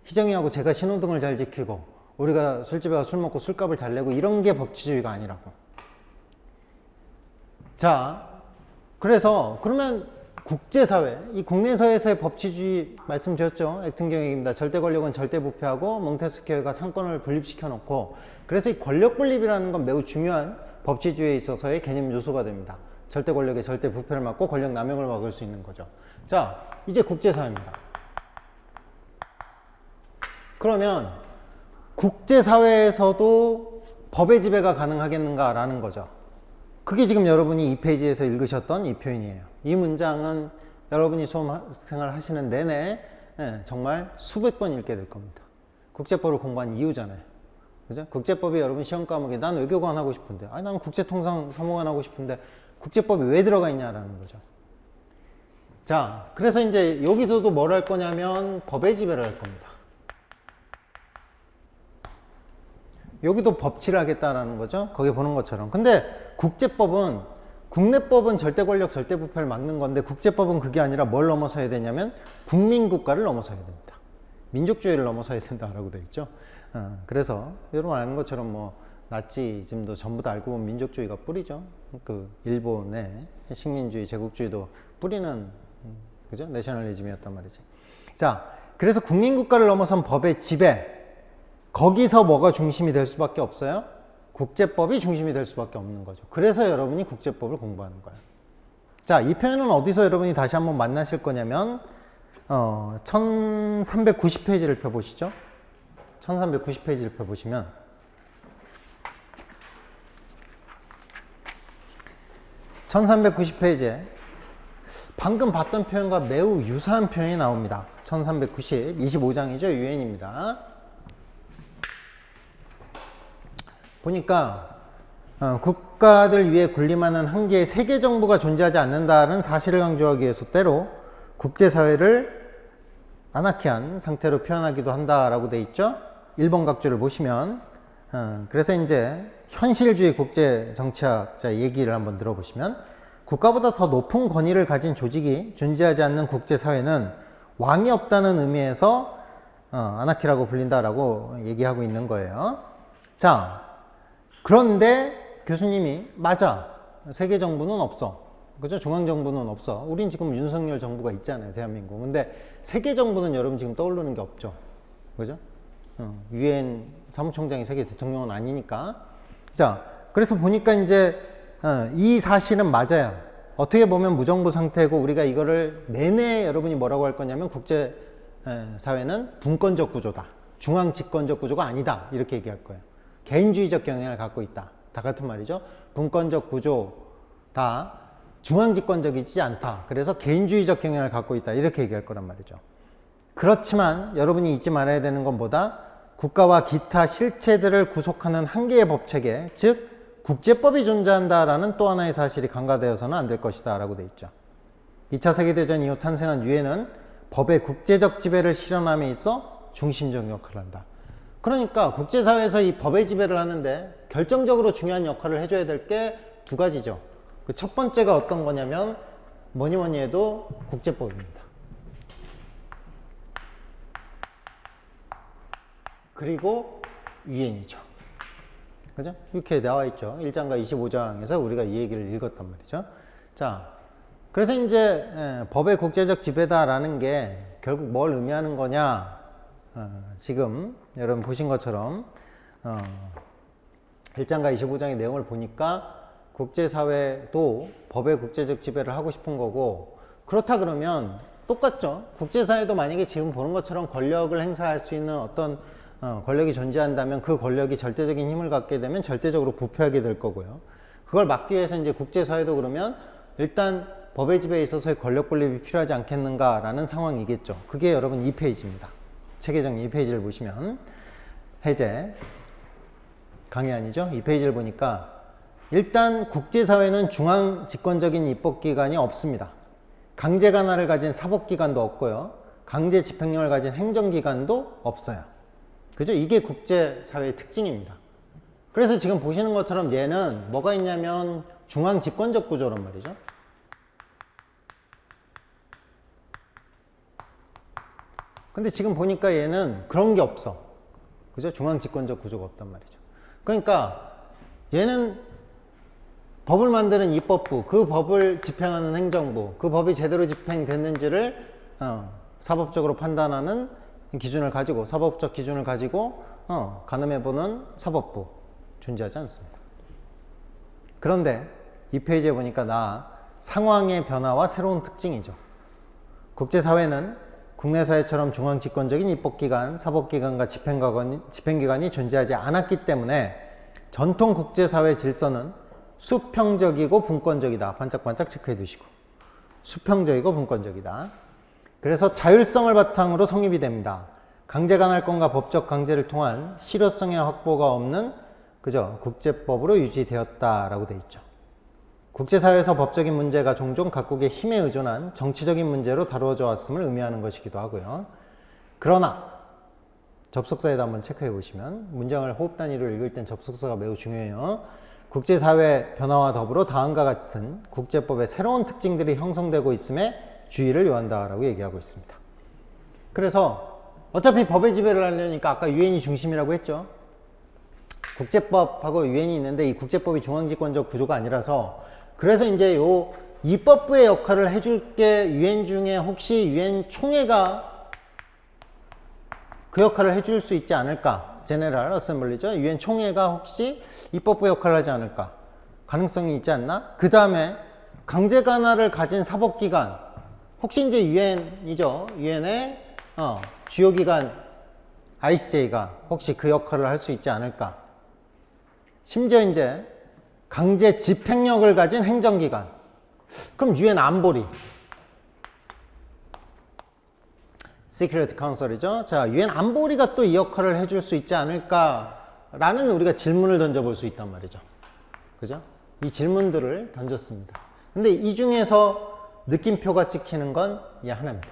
희정이하고 제가 신호등을 잘 지키고 우리가 술집에 가서 술 먹고 술값을 잘 내고 이런 게 법치주의가 아니라고. 자, 그래서 그러면 국제사회, 이 국내사회에서의 법치주의 말씀드렸죠. 액튼경역입니다. 절대 권력은 절대 부패하고 몽테스키어가 상권을 분립시켜 놓고, 그래서 이 권력 분립이라는 건 매우 중요한 법치주의에 있어서의 개념 요소가 됩니다. 절대 권력의 절대 부패를 막고 권력 남용을 막을 수 있는 거죠. 자, 이제 국제사회입니다. 그러면 국제사회에서도 법의 지배가 가능하겠는가라는 거죠. 그게 지금 여러분이 2페이지에서 읽으셨던 이 표현이에요. 이 문장은 여러분이 수험 생활 하시는 내내 정말 수백 번 읽게 될 겁니다. 국제법을 공부한 이유잖아요. 그죠? 국제법이 여러분 시험 과목에 난 외교관 하고 싶은데, 아니 난 국제통상 사무관 하고 싶은데 국제법이 왜 들어가 있냐라는 거죠. 자, 그래서 이제 여기서도 뭘 할 거냐면 법의 지배를 할 겁니다. 여기도 법치를 하겠다라는 거죠. 거기 보는 것처럼. 근데 국제법은, 국내법은 절대 권력, 절대 부패를 막는 건데 국제법은 그게 아니라 뭘 넘어서야 되냐면 국민국가를 넘어서야 됩니다. 민족주의를 넘어서야 된다라고 되어 있죠. 그래서 여러분 아는 것처럼 뭐 나치즘도 전부 다 알고 보면 민족주의가 뿌리죠. 그 일본의 식민주의, 제국주의도 뿌리는, 그죠? 내셔널리즘이었단 말이지. 자, 그래서 국민국가를 넘어선 법의 지배, 거기서 뭐가 중심이 될 수밖에 없어요? 국제법이 중심이 될 수밖에 없는 거죠. 그래서 여러분이 국제법을 공부하는 거예요. 자, 이 표현은 어디서 여러분이 다시 한번 만나실 거냐면 1390페이지를 펴보시죠. 1390페이지를 펴보시면 1390페이지에 방금 봤던 표현과 매우 유사한 표현이 나옵니다. 1390, 25장이죠. 유엔입니다. 보니까 국가들 위해 군림하는 한 개의 세계 정부가 존재하지 않는다는 사실을 강조하기 위해서 때로 국제사회를 아나키한 상태로 표현하기도 한다라고 돼 있죠. 1번 각주를 보시면 그래서 이제 현실주의 국제정치학자 얘기를 한번 들어보시면 국가보다 더 높은 권위를 가진 조직이 존재하지 않는 국제사회는 왕이 없다는 의미에서 아나키라고 불린다라고 얘기하고 있는 거예요. 자, 그런데 교수님이 맞아. 세계 정부는 없어. 그죠? 중앙 정부는 없어. 우린 지금 윤석열 정부가 있잖아요, 대한민국. 근데 세계 정부는 여러분 지금 떠오르는 게 없죠. 그죠? 유엔 사무총장이 세계 대통령은 아니니까. 자, 그래서 보니까 이제 이 사실은 맞아요. 어떻게 보면 무정부 상태고 우리가 이거를 내내 여러분이 뭐라고 할 거냐면 국제 사회는 분권적 구조다. 중앙 집권적 구조가 아니다. 이렇게 얘기할 거예요. 개인주의적 경향을 갖고 있다. 다 같은 말이죠. 분권적 구조다. 중앙 집권적이지 않다. 그래서 개인주의적 경향을 갖고 있다. 이렇게 얘기할 거란 말이죠. 그렇지만 여러분이 잊지 말아야 되는 건 뭐다? 국가와 기타 실체들을 구속하는 한계의 법체계, 즉 국제법이 존재한다라는 또 하나의 사실이 간과되어서는 안 될 것이다 라고 돼 있죠. 2차 세계대전 이후 탄생한 유엔은 법의 국제적 지배를 실현함에 있어 중심적 역할을 한다. 그러니까 국제사회에서 이 법의 지배를 하는데 결정적으로 중요한 역할을 해줘야 될 게 두 가지죠. 그 첫 번째가 어떤 거냐면 뭐니 해도 국제법입니다. 그리고 유엔이죠. 그죠? 이렇게 나와 있죠. 1장과 25장에서 우리가 이 얘기를 읽었단 말이죠. 자, 그래서 이제 법의 국제적 지배다라는 게 결국 뭘 의미하는 거냐? 지금 여러분 보신 것처럼 1장과 25장의 내용을 보니까 국제사회도 법의 국제적 지배를 하고 싶은 거고, 그렇다 그러면 똑같죠. 국제사회도 만약에 지금 보는 것처럼 권력을 행사할 수 있는 어떤 권력이 존재한다면 그 권력이 절대적인 힘을 갖게 되면 절대적으로 부패하게 될 거고요. 그걸 막기 위해서 이제 국제사회도 그러면 일단 법의 지배에 있어서의 권력 분립이 필요하지 않겠는가라는 상황이겠죠. 그게 여러분 2페이지입니다. 체계정리 2페이지를 보시면 해제 강의안이죠. 2페이지를 보니까 일단 국제사회는 중앙 집권적인 입법기관이 없습니다. 강제 관할을 가진 사법기관도 없고요. 강제 집행력을 가진 행정기관도 없어요. 그죠? 이게 국제사회의 특징입니다. 그래서 지금 보시는 것처럼 얘는 뭐가 있냐면 중앙 집권적 구조란 말이죠. 근데 지금 보니까 얘는 그런 게 없어. 그죠? 중앙 집권적 구조가 없단 말이죠. 그러니까 얘는 법을 만드는 입법부, 그 법을 집행하는 행정부, 그 법이 제대로 집행됐는지를 사법적으로 판단하는 기준을 가지고, 사법적 기준을 가지고 가늠해보는 사법부 존재하지 않습니다. 그런데 이 페이지에 보니까 상황의 변화와 새로운 특징이죠. 국제사회는 국내 사회처럼 중앙집권적인 입법기관, 사법기관과 집행기관이 존재하지 않았기 때문에 전통 국제사회 질서는 수평적이고 분권적이다. 반짝반짝 체크해 두시고. 수평적이고 분권적이다. 그래서 자율성을 바탕으로 성립이 됩니다. 강제관할권과 법적 강제를 통한 실효성의 확보가 없는 그죠? 국제법으로 유지되었다라고 돼 있죠. 국제사회에서 법적인 문제가 종종 각국의 힘에 의존한 정치적인 문제로 다루어져 왔음을 의미하는 것이기도 하고요. 그러나 접속사에도 한번 체크해 보시면 문장을 호흡 단위로 읽을 땐 접속사가 매우 중요해요. 국제사회 변화와 더불어 다음과 같은 국제법의 새로운 특징들이 형성되고 있음에 주의를 요한다라고 얘기하고 있습니다. 그래서 어차피 법의 지배를 하려니까 아까 유엔이 중심이라고 했죠. 국제법하고 유엔이 있는데 이 국제법이 중앙집권적 구조가 아니라서 그래서 이제 요 입법부의 역할을 해줄 게 유엔 중에 혹시 유엔 총회가 그 역할을 해줄 수 있지 않을까? 제네럴 어셈블리죠. 유엔 총회가 혹시 입법부 역할을 하지 않을까? 가능성이 있지 않나? 그 다음에 강제 관할을 가진 사법기관, 혹시 이제 유엔이죠. 유엔의 주요 기관 ICJ가 혹시 그 역할을 할 수 있지 않을까? 심지어 이제 강제 집행력을 가진 행정기관, 그럼 유엔 안보리. 시크릿 카운슬이죠. 자, 유엔 안보리가 또 이 역할을 해줄 수 있지 않을까라는 우리가 질문을 던져볼 수 있단 말이죠. 그죠? 이 질문들을 던졌습니다. 근데 이 중에서 느낌표가 찍히는 건 이 하나입니다.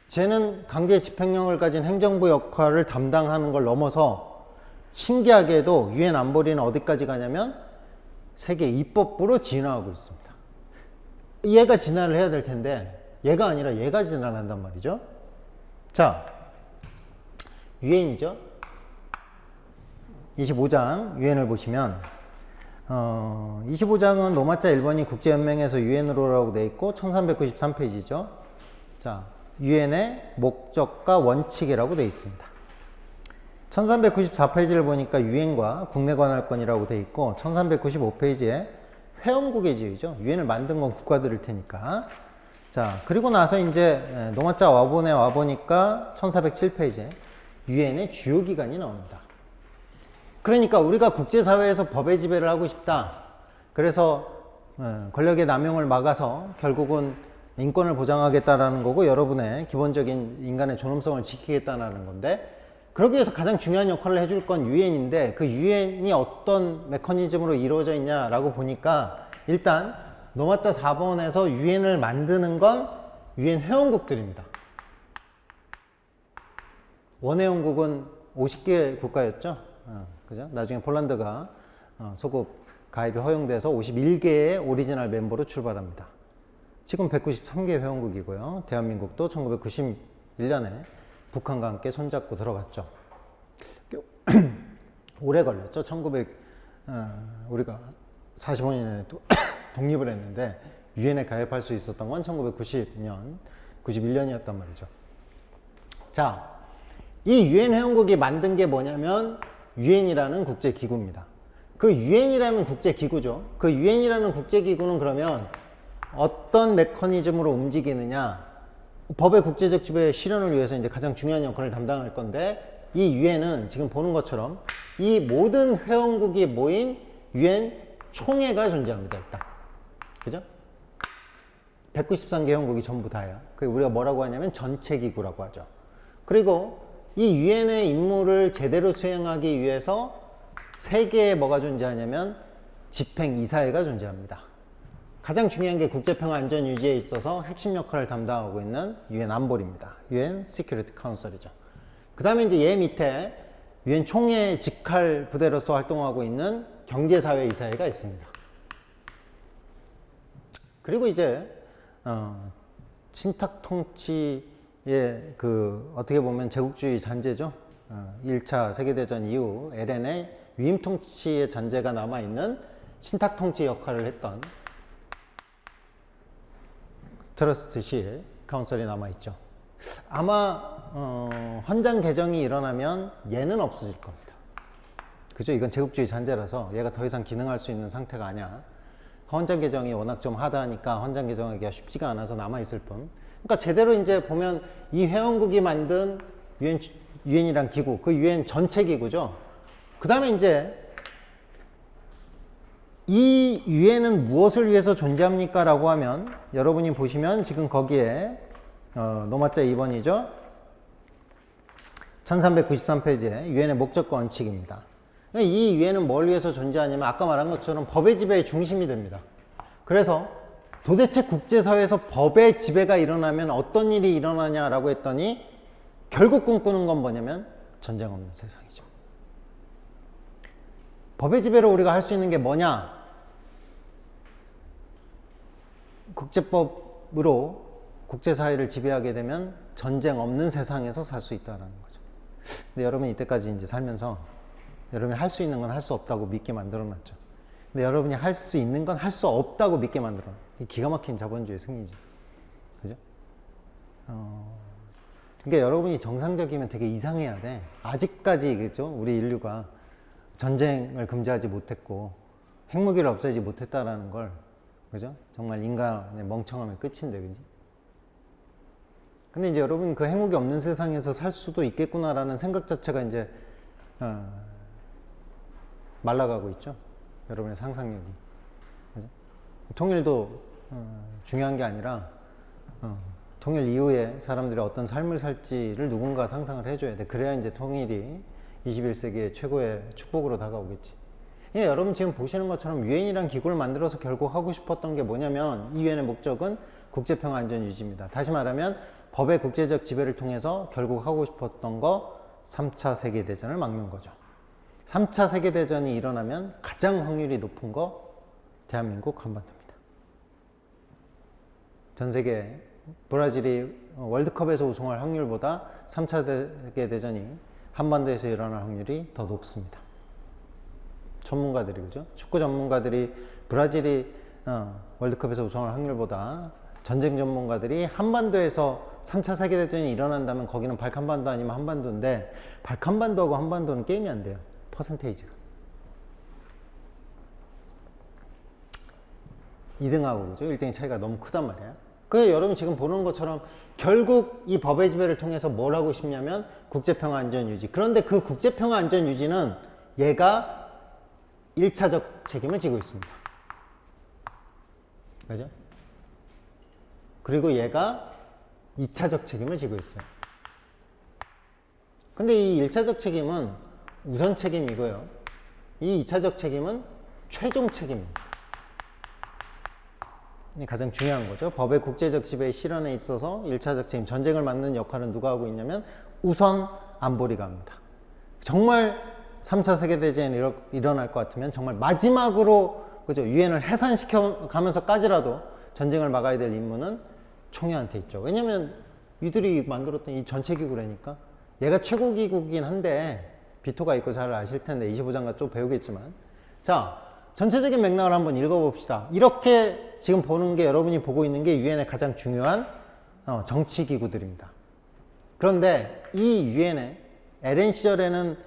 쟤는 강제 집행력을 가진 행정부 역할을 담당하는 걸 넘어서 신기하게도 유엔 안보리는 어디까지 가냐면 세계 입법부로 진화하고 있습니다. 얘가 진화를 해야 될 텐데 얘가 아니라 얘가 진화를 한단 말이죠. 자, 유엔이죠. 25장 유엔을 보시면 25장은 로마자 1번이 국제연맹에서 유엔으로라고 되어 있고 1393페이지죠. 자, 유엔의 목적과 원칙이라고 되어 있습니다. 1394페이지를 보니까 유엔과 국내 관할권이라고 되어 있고 1395페이지에 회원국의 지위죠. 유엔을 만든 건 국가들일 테니까. 자, 그리고 나서 이제 노마자 와본에 와보니까 1407페이지에 유엔의 주요 기관이 나옵니다. 그러니까 우리가 국제사회에서 법의 지배를 하고 싶다. 그래서 권력의 남용을 막아서 결국은 인권을 보장하겠다라는 거고 여러분의 기본적인 인간의 존엄성을 지키겠다는 건데 그러기 위해서 가장 중요한 역할을 해줄 건 유엔인데 그 유엔이 어떤 메커니즘으로 이루어져 있냐라고 보니까 일단 노마자 4번에서 유엔을 만드는 건 유엔 회원국들입니다. 원회원국은 50개 국가였죠. 그죠? 나중에 폴란드가 소급 가입이 허용돼서 51개의 오리지널 멤버로 출발합니다. 지금 193개 회원국이고요. 대한민국도 1991년에 북한과 함께 손잡고 들어갔죠. 오래 걸렸죠. 우리가 45년에 독립을 했는데 유엔에 가입할 수 있었던 건 1990년, 91년이었단 말이죠. 자, 이 유엔 회원국이 만든 게 뭐냐면 유엔이라는 국제기구입니다. 그 유엔이라는 국제기구죠. 그 유엔이라는 국제기구는 그러면 어떤 메커니즘으로 움직이느냐, 법의 국제적 지배 실현을 위해서 이제 가장 중요한 역할을 담당할 건데 이 유엔은 지금 보는 것처럼 이 모든 회원국이 모인 유엔 총회가 존재합니다. 일단 그죠? 193개 회원국이 전부 다예요. 그 우리가 뭐라고 하냐면 전체기구라고 하죠. 그리고 이 유엔의 임무를 제대로 수행하기 위해서 세계에 뭐가 존재하냐면 집행이사회가 존재합니다. 가장 중요한 게 국제평화 안전 유지에 있어서 핵심 역할을 담당하고 있는 유엔 안보리입니다. 유엔 시큐리티 카운슬이죠. 그 다음에 이제 얘 밑에 유엔 총회 직할 부대로서 활동하고 있는 경제사회이사회가 있습니다. 그리고 이제 신탁 통치의 어떻게 보면 제국주의 잔재죠. 1차 세계대전 이후 LN의 위임 통치의 잔재가 남아있는 신탁 통치 역할을 했던 트러스트실 카운슬이 남아있죠. 아마 헌장 개정이 일어나면 얘는 없어질 겁니다. 그죠? 이건 제국주의 잔재라서 얘가 더 이상 기능할 수 있는 상태가 아니야. 헌장 개정이 워낙 좀 하다니까 헌장 개정하기가 쉽지가 않아서 남아있을 뿐. 그러니까 제대로 이제 보면 이 회원국이 만든 유엔이란 기구, 그 유엔 전체 기구죠. 그 다음에 이제 이 유엔은 무엇을 위해서 존재합니까? 라고 하면 여러분이 보시면 지금 거기에 노마자 2번이죠. 1393페이지에 유엔의 목적과 원칙입니다. 이 유엔은 뭘 위해서 존재하냐면 아까 말한 것처럼 법의 지배의 중심이 됩니다. 그래서 도대체 국제사회에서 법의 지배가 일어나면 어떤 일이 일어나냐라고 했더니 결국 꿈꾸는 건 뭐냐면 전쟁 없는 세상이죠. 법의 지배로 우리가 할 수 있는 게 뭐냐? 국제법으로 국제사회를 지배하게 되면 전쟁 없는 세상에서 살 수 있다는 거죠. 근데 여러분이 이때까지 이제 살면서 여러분이 할 수 있는 건 할 수 없다고 믿게 만들어 놨죠. 근데 여러분이 할 수 있는 건 할 수 없다고 믿게 만들어 놨죠. 기가 막힌 자본주의 승리지. 그죠? 그러니까 여러분이 정상적이면 되게 이상해야 돼. 아직까지, 그죠? 우리 인류가 전쟁을 금지하지 못했고, 핵무기를 없애지 못했다라는 걸, 그죠? 정말 인간의 멍청함의 끝인데, 그지? 근데 이제 여러분 그 핵무기 없는 세상에서 살 수도 있겠구나라는 생각 자체가 이제, 말라가고 있죠. 여러분의 상상력이. 그죠? 통일도 중요한 게 아니라 통일 이후에 사람들이 어떤 삶을 살지를 누군가 상상을 해줘야 돼. 그래야 이제 통일이 21세기의 최고의 축복으로 다가오겠지. 예, 여러분 지금 보시는 것처럼 유엔이란 기구를 만들어서 결국 하고 싶었던 게 뭐냐면, 이 유엔의 목적은 국제평화 안전 유지입니다. 다시 말하면 법의 국제적 지배를 통해서 결국 하고 싶었던 거 3차 세계대전을 막는 거죠. 3차 세계대전이 일어나면 가장 확률이 높은 거 대한민국 한반도입니다. 전 세계 브라질이 월드컵에서 우승할 확률보다 3차 세계대전이 한반도에서 일어날 확률이 더 높습니다. 전문가들이, 그죠? 축구 전문가들이 브라질이 월드컵에서 우승할 확률보다, 전쟁 전문가들이 한반도에서 3차 세계대전이 일어난다면 거기는 발칸반도 아니면 한반도인데, 발칸반도하고 한반도는 게임이 안 돼요. 퍼센테이지가 2등하고, 그죠? 1등의 차이가 너무 크단 말이야. 그래서 여러분 지금 보는 것처럼 결국 이 법의 지배를 통해서 뭘 하고 싶냐면 국제평화 안전 유지. 그런데 그 국제평화 안전 유지는 얘가 1차적 책임을 지고 있습니다. 그죠? 그리고 얘가 2차적 책임을 지고 있어요. 근데 이 1차적 책임은 우선 책임이고요. 이 2차적 책임은 최종 책임입니다. 이 가장 중요한 거죠. 법의 국제적 지배 실현에 있어서 1차적 책임, 전쟁을 막는 역할은 누가 하고 있냐면 우선 안보리가 합니다. 정말 3차 세계대전이 일어날 것 같으면 정말 마지막으로, 그죠? 유엔을 해산시켜 가면서까지라도 전쟁을 막아야 될 임무는 총회한테 있죠. 왜냐면 이들이 만들었던 이 전체 기구라니까. 얘가 최고 기구긴 한데 비토가 있고 잘 아실 텐데 25장과 좀 배우겠지만, 자, 전체적인 맥락을 한번 읽어봅시다. 이렇게 지금 보는 게, 여러분이 보고 있는 게 유엔의 가장 중요한 정치 기구들입니다. 그런데 이 유엔에 LN 시절에는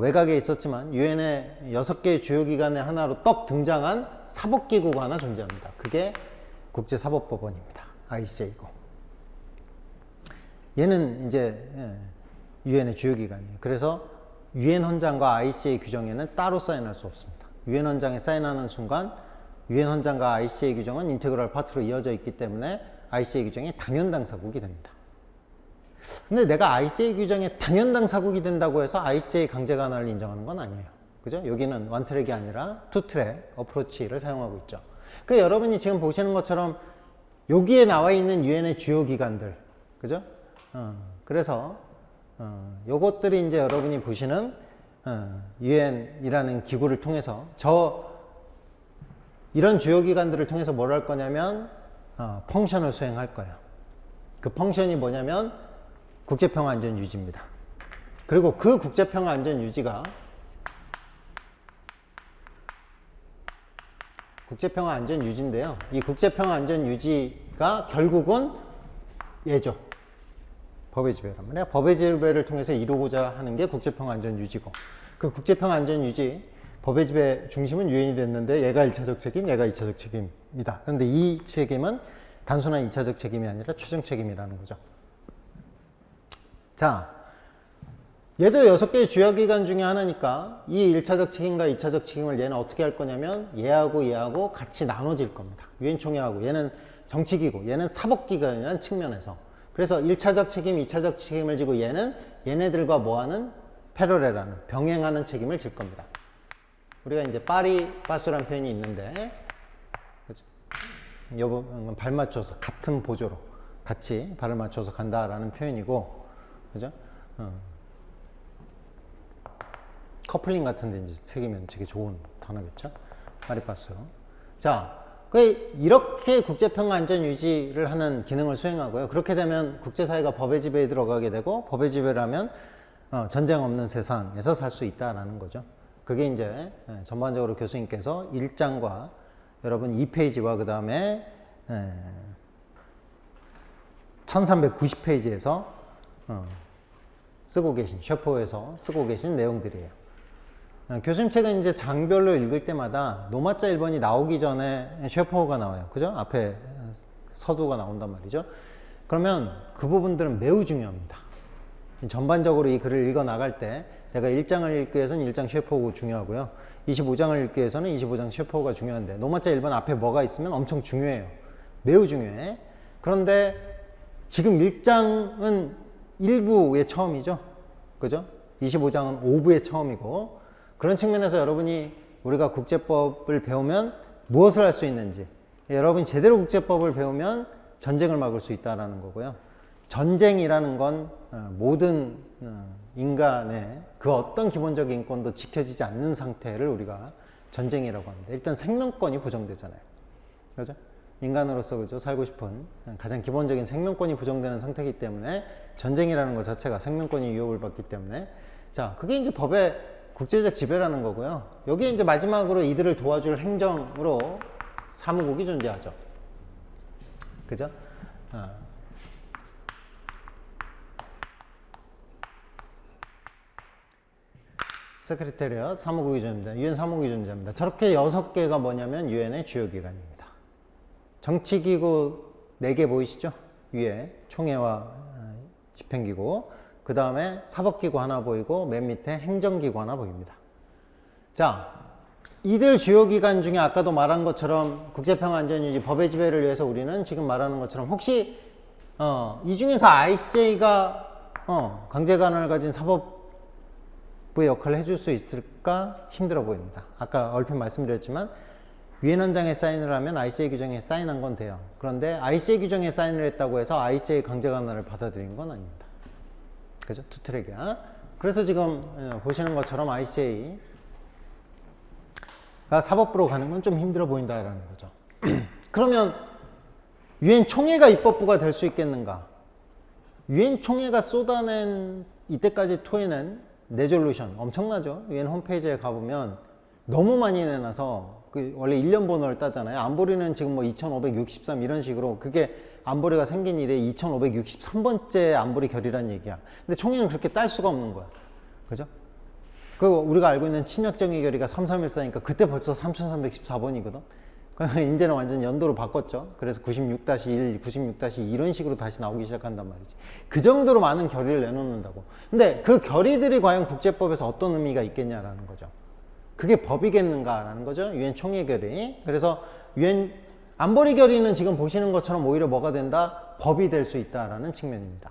외곽에 있었지만 유엔의 6개의 주요 기관의 하나로 떡 등장한 사법기구가 하나 존재합니다. 그게 국제사법법원입니다. ICJ고. 얘는 이제 유엔의 주요 기관이에요. 그래서 유엔 헌장과 ICJ 규정에는 따로 사인할 수 없습니다. 유엔 헌장에 사인하는 순간 유엔 헌장과 ICJ 규정은 인테그럴 파트로 이어져 있기 때문에 ICJ 규정이 당연당사국이 됩니다. 근데 내가 ICJ 규정에 당연당사국이 된다고 해서 ICJ 강제 관할을 인정하는 건 아니에요. 그죠? 여기는 원트랙이 아니라 투트랙 어프로치를 사용하고 있죠. 그 여러분이 지금 보시는 것처럼 여기에 나와 있는 유엔의 주요 기관들, 그죠? 그래서 요것들이 이제 여러분이 보시는 유엔이라는 기구를 통해서 이런 주요 기관들을 통해서 뭘 할 거냐면 펑션을 수행할 거예요. 그 펑션이 뭐냐면 국제평화 안전 유지입니다. 그리고 그 국제평화 안전 유지가 국제평화 안전 유지인데요. 이 국제평화 안전 유지가 결국은 얘죠. 법의 지배란 말이야. 법의 지배를 통해서 이루고자 하는 게 국제평화 안전 유지고, 그 국제평화 안전 유지, 법의 지배 중심은 유엔이 됐는데 얘가 1차적 책임, 얘가 2차적 책임이다. 그런데 이 책임은 단순한 2차적 책임이 아니라 최종 책임이라는 거죠. 자, 얘도 6개의 주요 기관 중에 하나니까 이 1차적 책임과 2차적 책임을 얘는 어떻게 할 거냐면 얘하고 같이 나눠질 겁니다. 유엔 총회하고 얘는 정치기구, 얘는 사법기관이라는 측면에서. 그래서 1차적 책임, 2차적 책임을 지고 얘는 얘네들과 뭐하는 패러렐하는, 병행하는 책임을 질 겁니다. 우리가 이제 파리바수라는 표현이 있는데, 그죠? 요번 발 맞춰서 같은 보조로 같이 발을 맞춰서 간다라는 표현이고, 그죠? 커플링 같은 데 이제 책이면 되게 좋은 단어겠죠? 파리바수. 자, 이렇게 국제평화 안전 유지를 하는 기능을 수행하고요. 그렇게 되면 국제사회가 법의 지배에 들어가게 되고, 법의 지배를 하면 전쟁 없는 세상에서 살 수 있다라는 거죠. 그게 이제 전반적으로 교수님께서 1장과 여러분 2페이지와 그 다음에 1390페이지에서 쓰고 계신, 셔포에서 쓰고 계신 내용들이에요. 교수님 책은 이제 장별로 읽을 때마다 노마자 1번이 나오기 전에 셔포가 나와요. 그죠? 앞에 서두가 나온단 말이죠. 그러면 그 부분들은 매우 중요합니다. 전반적으로 이 글을 읽어 나갈 때 내가 1장을 읽기 위해서는 1장 쉐퍼호가 중요하고요. 25장을 읽기 위해서는 25장 쉐퍼호가 중요한데 노마자 1번 앞에 뭐가 있으면 엄청 중요해요. 매우 중요해. 그런데 지금 1장은 1부의 처음이죠. 그죠? 25장은 5부의 처음이고 그런 측면에서 여러분이 우리가 국제법을 배우면 무엇을 할 수 있는지 여러분이 제대로 국제법을 배우면 전쟁을 막을 수 있다는 거고요. 전쟁이라는 건 모든 인간의 그 어떤 기본적인 인권도 지켜지지 않는 상태를 우리가 전쟁이라고 합니다. 일단 생명권이 부정되잖아요. 그죠? 인간으로서 그죠? 살고 싶은 가장 기본적인 생명권이 부정되는 상태이기 때문에 전쟁이라는 것 자체가 생명권이 위협을 받기 때문에 자, 그게 이제 법의 국제적 지배라는 거고요. 여기에 이제 마지막으로 이들을 도와줄 행정으로 사무국이 존재하죠. 그죠? 세크리테리엇 사무국이 존재합니다. 유엔 사무국이 존재합니다. 저렇게 6개가 뭐냐면 유엔의 주요 기관입니다. 정치기구 4개 보이시죠? 위에 총회와 집행기구, 그 다음에 사법기구 하나 보이고 맨 밑에 행정기구 하나 보입니다. 자, 이들 주요 기관 중에 아까도 말한 것처럼 국제평화안전유지 법의 지배를 위해서 우리는 지금 말하는 것처럼 혹시 이 중에서 ICJ가 강제관할을 가진 사법부의 역할을 해줄 수 있을까 힘들어 보입니다. 아까 얼핏 말씀드렸지만 유엔 헌장에 사인을 하면 ICJ 규정에 사인한 건 돼요. 그런데 ICJ 규정에 사인을 했다고 해서 ICJ 강제관할을 받아들인 건 아닙니다. 그죠? 투트랙이야. 그래서 지금 보시는 것처럼 ICJ가 사법부로 가는 건 좀 힘들어 보인다라는 거죠. 그러면 유엔 총회가 입법부가 될 수 있겠는가? 유엔 총회가 쏟아낸 이때까지 토해낸 레졸루션 엄청나죠? 유엔 홈페이지에 가보면 너무 많이 내놔서 원래 1년 번호를 따잖아요. 안보리는 지금 뭐 2563 이런 식으로 그게 안보리가 생긴 이래 2563번째 안보리 결의란 얘기야. 근데 총회는 그렇게 딸 수가 없는 거야. 그죠? 그 우리가 알고 있는 침략정의 결의가 3314니까 그때 벌써 3314번이거든. 이제는 완전 연도로 바꿨죠. 그래서 96-1, 96-2 이런 식으로 다시 나오기 시작한단 말이지. 그 정도로 많은 결의를 내놓는다고. 근데 그 결의들이 과연 국제법에서 어떤 의미가 있겠냐라는 거죠. 그게 법이겠는가라는 거죠. 유엔 총회 결의. 그래서 유엔 안보리 결의는 지금 보시는 것처럼 오히려 뭐가 된다? 법이 될 수 있다라는 측면입니다.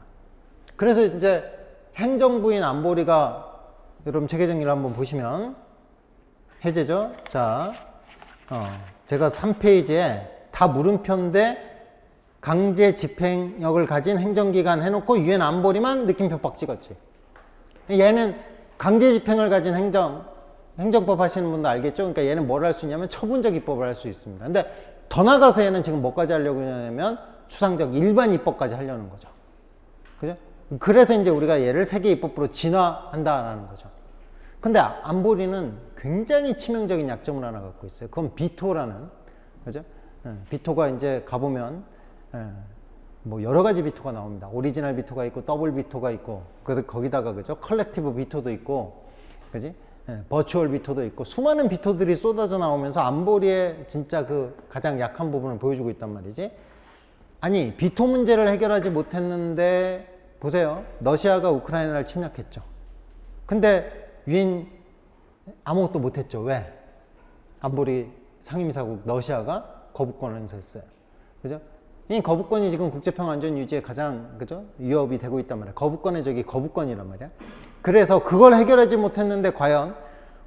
그래서 이제 행정부인 안보리가 여러분 체계 정리를 한번 보시면 해제죠. 자, 제가 3페이지에 다 물음표인데 강제 집행력을 가진 행정기관 해놓고 유엔 안보리만 느낌표 빡 찍었지. 얘는 강제 집행을 가진 행정법 하시는 분도 알겠죠? 그러니까 얘는 뭘 할 수 있냐면 처분적 입법을 할 수 있습니다. 근데 더 나가서 얘는 지금 뭐까지 하려고 하냐면 추상적 일반 입법까지 하려는 거죠. 그죠? 그래서 이제 우리가 얘를 세계 입법부로 진화한다라는 거죠. 근데 안보리는 굉장히 치명적인 약점을 하나 갖고 있어요. 그건 비토라는, 그죠? 비토가 이제 가보면, 뭐 여러 가지 비토가 나옵니다. 오리지널 비토가 있고, 더블 비토가 있고, 거기다가, 그죠? 컬렉티브 비토도 있고, 그지? 버추얼 비토도 있고, 수많은 비토들이 쏟아져 나오면서 안보리의 진짜 그 가장 약한 부분을 보여주고 있단 말이지. 아니, 비토 문제를 해결하지 못했는데, 보세요. 러시아가 우크라이나를 침략했죠. 근데 유엔 아무것도 못했죠. 왜? 안보리 상임이사국 러시아가 거부권을 행사했어요. 그죠? 이 거부권이 지금 국제평화안전 유지에 가장 그죠? 위협이 되고 있단 말이야. 거부권의 적이 거부권이란 말이야. 그래서 그걸 해결하지 못했는데 과연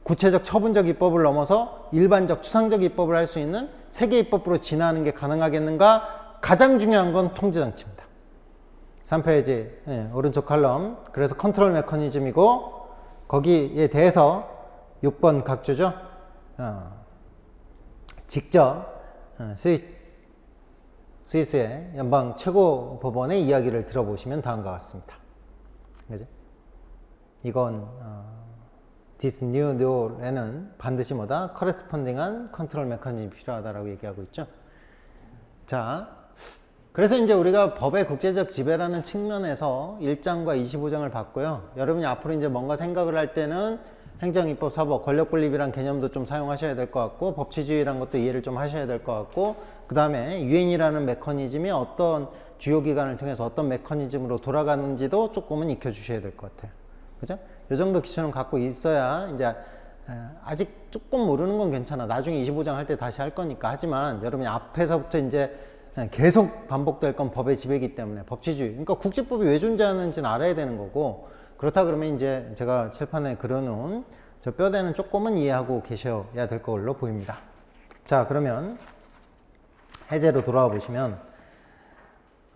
구체적 처분적 입법을 넘어서 일반적 추상적 입법을 할 수 있는 세계 입법부로 진화하는 게 가능하겠는가? 가장 중요한 건 통제장치입니다. 3페이지 오른쪽 칼럼. 그래서 컨트롤 메커니즘이고 거기에 대해서 6번 각주죠. 직접 스위스의 연방 최고 법원의 이야기를 들어보시면 다음과 같습니다. 그죠? 이건 This new law에는 반드시 뭐다? 커레스펀딩한 컨트롤 메커니즘이 필요하다라고 얘기하고 있죠. 자, 그래서 이제 우리가 법의 국제적 지배라는 측면에서 1장과 25장을 봤고요. 여러분이 앞으로 이제 뭔가 생각을 할 때는 행정입법, 사법, 권력분립이란 개념도 좀 사용하셔야 될 것 같고, 법치주의라는 것도 이해를 좀 하셔야 될 것 같고, 그 다음에 유엔이라는 메커니즘이 어떤 주요 기관을 통해서 어떤 메커니즘으로 돌아가는지도 조금은 익혀주셔야 될 것 같아요. 그죠? 이 정도 기준을 갖고 있어야 이제 아직 조금 모르는 건 괜찮아. 나중에 25장 할 때 다시 할 거니까. 하지만 여러분이 앞에서부터 이제 계속 반복될 건 법의 지배이기 때문에 법치주의. 그러니까 국제법이 왜 존재하는지는 알아야 되는 거고, 그렇다 그러면 이제 제가 칠판에 그려놓은 저 뼈대는 조금은 이해하고 계셔야 될 걸로 보입니다. 자, 그러면 해제로 돌아와 보시면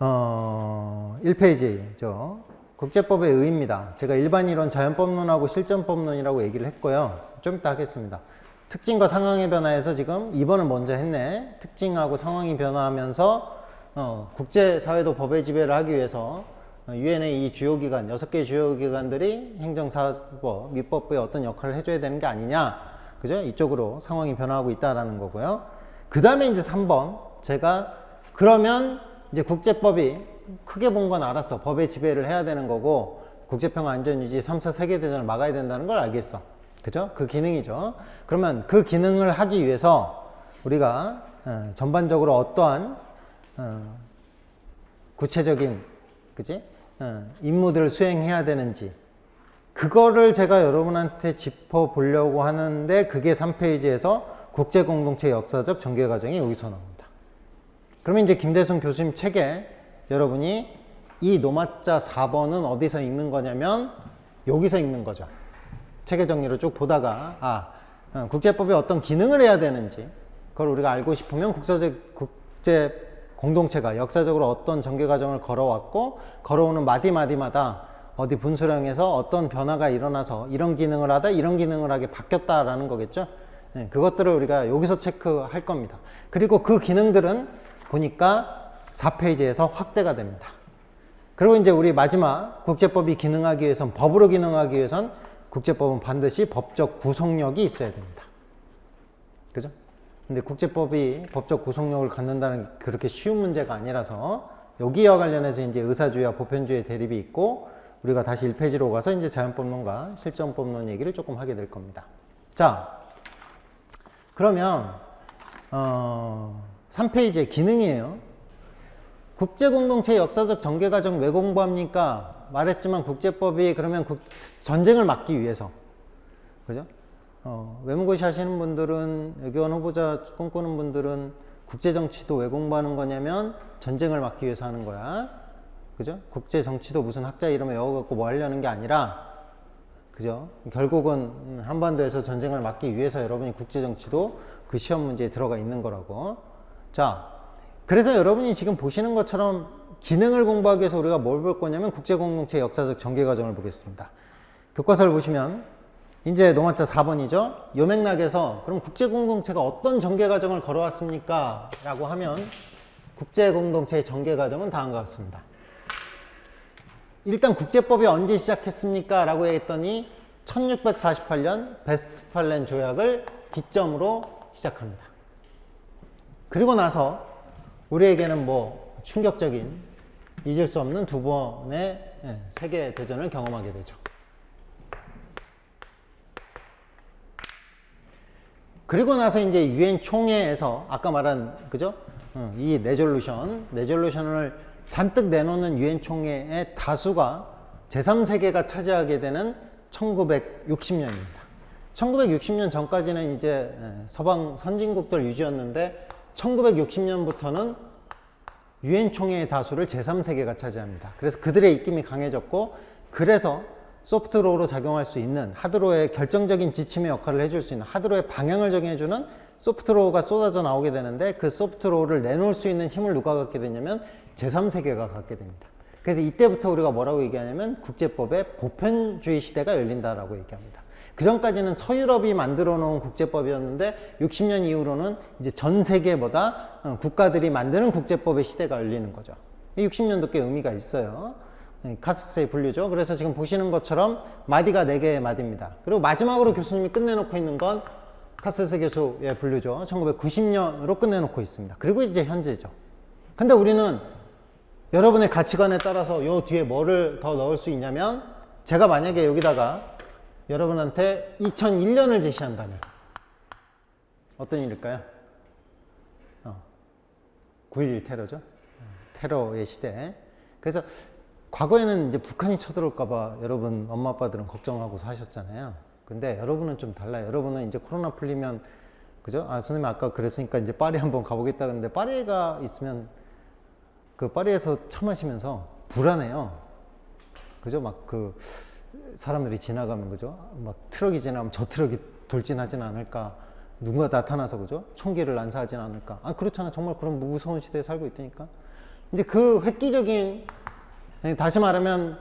1페이지죠. 국제법의 의의입니다. 제가 일반이론, 자연법론하고 실전법론이라고 얘기를 했고요. 좀 이따 하겠습니다. 특징과 상황의 변화에서 지금 2번을 먼저 했네. 특징하고 상황이 변화하면서 국제사회도 법의 지배를 하기 위해서 유엔의 이 주요기관, 6개의 주요기관들이 행정사법, 입법부에 어떤 역할을 해줘야 되는 게 아니냐. 그죠? 이쪽으로 상황이 변화하고 있다라는 거고요. 그 다음에 이제 3번. 제가 그러면 이제 국제법이 크게 본 건 알았어. 법의 지배를 해야 되는 거고, 국제평화 안전유지 3차 세계대전을 막아야 된다는 걸 알겠어. 그죠? 그 기능이죠. 그러면 그 기능을 하기 위해서 우리가 전반적으로 어떠한 구체적인, 그지? 임무들을 수행해야 되는지, 그거를 제가 여러분한테 짚어보려고 하는데, 그게 3페이지에서 국제공동체 역사적 전개과정이 여기서 나옵니다. 그러면 이제 김대순 교수님 책에 여러분이 이 노마자 4번은 어디서 읽는 거냐면 여기서 읽는 거죠. 체계 정리를 쭉 보다가 국제법이 어떤 기능을 해야 되는지 그걸 우리가 알고 싶으면 국제 공동체가 역사적으로 어떤 전개 과정을 걸어왔고, 걸어오는 마디마디마다 어디 분수령에서 어떤 변화가 일어나서 이런 기능을 하다 이런 기능을 하게 바뀌었다라는 거겠죠. 네, 그것들을 우리가 여기서 체크할 겁니다. 그리고 그 기능들은 보니까 4페이지에서 확대가 됩니다. 그리고 이제 우리 마지막 국제법이 기능하기 위해선, 법으로 기능하기 위해선 국제법은 반드시 법적 구속력이 있어야 됩니다. 그죠? 근데 국제법이 법적 구속력을 갖는다는 그렇게 쉬운 문제가 아니라서 여기와 관련해서 이제 의사주의와 보편주의의 대립이 있고, 우리가 다시 1페이지로 가서 이제 자연법론과 실전법론 얘기를 조금 하게 될 겁니다. 자, 그러면 3페이지의 기능이에요. 국제공동체 역사적 전개과정 왜 공부합니까? 말했지만 국제법이 그러면 전쟁을 막기 위해서, 그죠? 외무고시 하시는 분들은, 외교관 후보자 꿈꾸는 분들은 국제정치도 왜 공부하는 거냐면 전쟁을 막기 위해서 하는 거야. 그죠? 국제정치도 무슨 학자 이름을 외워갖고 뭐 하려는 게 아니라, 그죠? 결국은 한반도에서 전쟁을 막기 위해서 여러분이 국제정치도 그 시험 문제에 들어가 있는 거라고. 자, 그래서 여러분이 지금 보시는 것처럼 기능을 공부하기 위해서 우리가 뭘 볼 거냐면 국제공동체 역사적 전개과정을 보겠습니다. 교과서를 보시면 이제 노마자 4번이죠. 요 맥락에서 그럼 국제공동체가 어떤 전개과정을 걸어왔습니까? 라고 하면 국제공동체의 전개과정은 다음과 같습니다. 일단 국제법이 언제 시작했습니까? 라고 했더니 1648년 베스트팔렌 조약을 기점으로 시작합니다. 그리고 나서 우리에게는 뭐 충격적인, 잊을 수 없는 두 번의 세계대전을 경험하게 되죠. 그리고 나서 이제 유엔 총회에서 아까 말한, 그죠? 이 레졸루션을 잔뜩 내놓는 유엔 총회의 다수가 제3세계가 차지하게 되는 1960년입니다. 1960년 전까지는 이제 서방 선진국들 위주였는데 1960년부터는 유엔 총회의 다수를 제3세계가 차지합니다. 그래서 그들의 입김이 강해졌고, 그래서 소프트로우로 작용할 수 있는, 하드로우의 결정적인 지침의 역할을 해줄 수 있는, 하드로우의 방향을 정해주는 소프트로우가 쏟아져 나오게 되는데, 그 소프트로우를 내놓을 수 있는 힘을 누가 갖게 되냐면 제3세계가 갖게 됩니다. 그래서 이때부터 우리가 뭐라고 얘기하냐면 국제법의 보편주의 시대가 열린다라고 얘기합니다. 그 전까지는 서유럽이 만들어 놓은 국제법이었는데 60년 이후로는 이제 전 세계보다 국가들이 만드는 국제법의 시대가 열리는 거죠. 60년도 꽤 의미가 있어요. 카스세의 분류죠. 그래서 지금 보시는 것처럼 마디가 4개의 마디입니다. 그리고 마지막으로 교수님이 끝내놓고 있는 건 카스세 교수의 분류죠. 1990년으로 끝내놓고 있습니다. 그리고 이제 현재죠. 근데 우리는 여러분의 가치관에 따라서 요 뒤에 뭐를 더 넣을 수 있냐면, 제가 만약에 여기다가 여러분한테 2001년을 제시한다면 어떤 일일까요? 9.11 테러죠. 테러의 시대. 그래서 과거에는 이제 북한이 쳐들어올까봐 여러분 엄마 아빠들은 걱정하고 사셨잖아요. 근데 여러분은 좀 달라요. 여러분은 이제 코로나 풀리면, 그죠? 아, 선생님 아까 그랬으니까 이제 파리 한번 가보겠다 그러는데, 파리가 있으면 그 파리에서 차 마시면서 불안해요. 그죠? 막 그 사람들이 지나가면, 그죠? 막 트럭이 지나가면 저 트럭이 돌진하진 않을까? 누군가 나타나서, 그죠? 총기를 난사하진 않을까? 아, 그렇잖아. 정말 그런 무서운 시대에 살고 있다니까. 이제 그 획기적인, 다시 말하면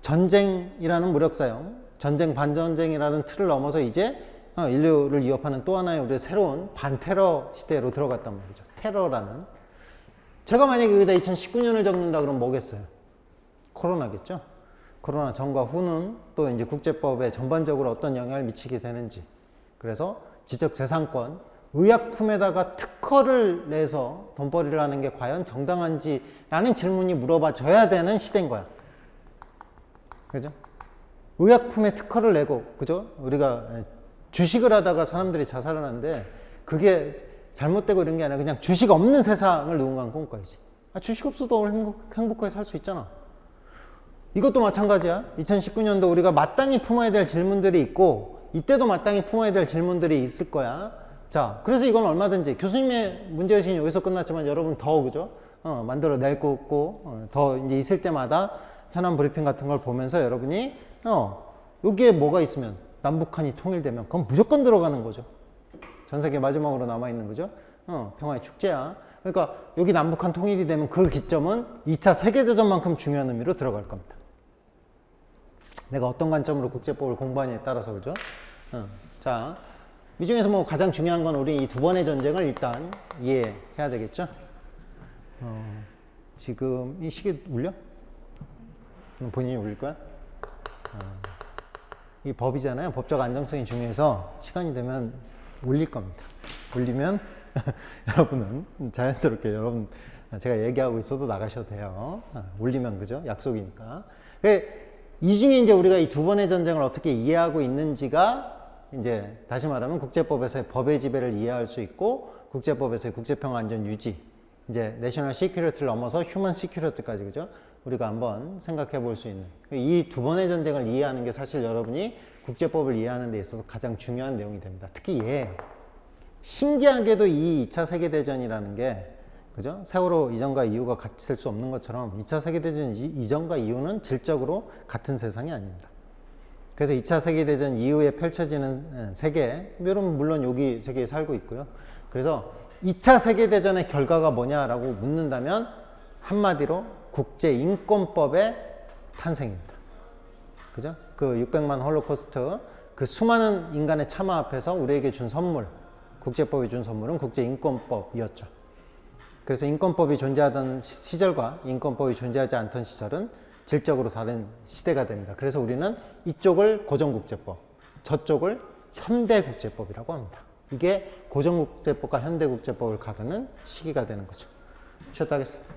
전쟁이라는 무력 사용, 전쟁 반전쟁이라는 틀을 넘어서 이제 인류를 위협하는 또 하나의 우리의 새로운 반테러 시대로 들어갔단 말이죠. 테러라는. 제가 만약에 여기다 2019년을 적는다 그러면 뭐겠어요? 코로나겠죠? 코로나 전과 후는 또 이제 국제법에 전반적으로 어떤 영향을 미치게 되는지. 그래서 지적재산권, 의약품에다가 특허를 내서 돈벌이를 하는 게 과연 정당한지라는 질문이 물어봐져야 되는 시대인 거야. 그죠? 의약품에 특허를 내고, 그죠? 우리가 주식을 하다가 사람들이 자살을 하는데, 그게 잘못되고 이런 게 아니라 그냥 주식 없는 세상을 누군가는 꿈꿔야지. 아, 주식 없어도 행복하게 살 수 있잖아. 이것도 마찬가지야. 2019년도 우리가 마땅히 품어야 될 질문들이 있고, 이때도 마땅히 품어야 될 질문들이 있을 거야. 자, 그래서 이건 얼마든지 교수님의 문제의식이 여기서 끝났지만 여러분 더, 그죠? 만들어 낼 거고, 더 이제 있을 때마다 현안 브리핑 같은 걸 보면서 여러분이, 여기에 뭐가 있으면, 남북한이 통일되면 그건 무조건 들어가는 거죠. 전 세계 마지막으로 남아있는, 거죠? 평화의 축제야. 그러니까 여기 남북한 통일이 되면 그 기점은 2차 세계대전만큼 중요한 의미로 들어갈 겁니다. 내가 어떤 관점으로 국제법을 공부하냐에 따라서, 그죠? 자, 이 중에서 뭐 가장 중요한 건 우리 이 두 번의 전쟁을 일단 이해해야 되겠죠? 지금 이 시계 울려? 본인이 울릴 거야? 이 법이잖아요. 법적 안정성이 중요해서 시간이 되면 울릴 겁니다. 울리면 여러분은 자연스럽게 여러분 제가 얘기하고 있어도 나가셔도 돼요. 울리면, 그죠? 약속이니까. 이 중에 이제 우리가 이 두 번의 전쟁을 어떻게 이해하고 있는지가 이제 다시 말하면 국제법에서의 법의 지배를 이해할 수 있고, 국제법에서의 국제평화 안전 유지, 이제 내셔널 시큐리티를 넘어서 휴먼 시큐리티까지, 그죠? 우리가 한번 생각해 볼 수 있는 이 두 번의 전쟁을 이해하는 게 사실 여러분이 국제법을 이해하는 데 있어서 가장 중요한 내용이 됩니다. 특히 신기하게도 이 2차 세계대전이라는 게, 그죠? 세월호 이전과 이후가 같을 수 없는 것처럼 2차 세계대전 이전과 이후는 질적으로 같은 세상이 아닙니다. 그래서 2차 세계대전 이후에 펼쳐지는 세계, 여러분 물론 여기 세계에 살고 있고요. 그래서 2차 세계대전의 결과가 뭐냐라고 묻는다면 한마디로 국제인권법의 탄생입니다. 그죠? 그 600만 홀로코스트, 그 수많은 인간의 참화 앞에서 우리에게 준 선물, 국제법이 준 선물은 국제인권법이었죠. 그래서 인권법이 존재하던 시절과 인권법이 존재하지 않던 시절은 질적으로 다른 시대가 됩니다. 그래서 우리는 이쪽을 고전국제법, 저쪽을 현대국제법이라고 합니다. 이게 고전국제법과 현대국제법을 가르는 시기가 되는 거죠. 쉬었다 하겠습니다.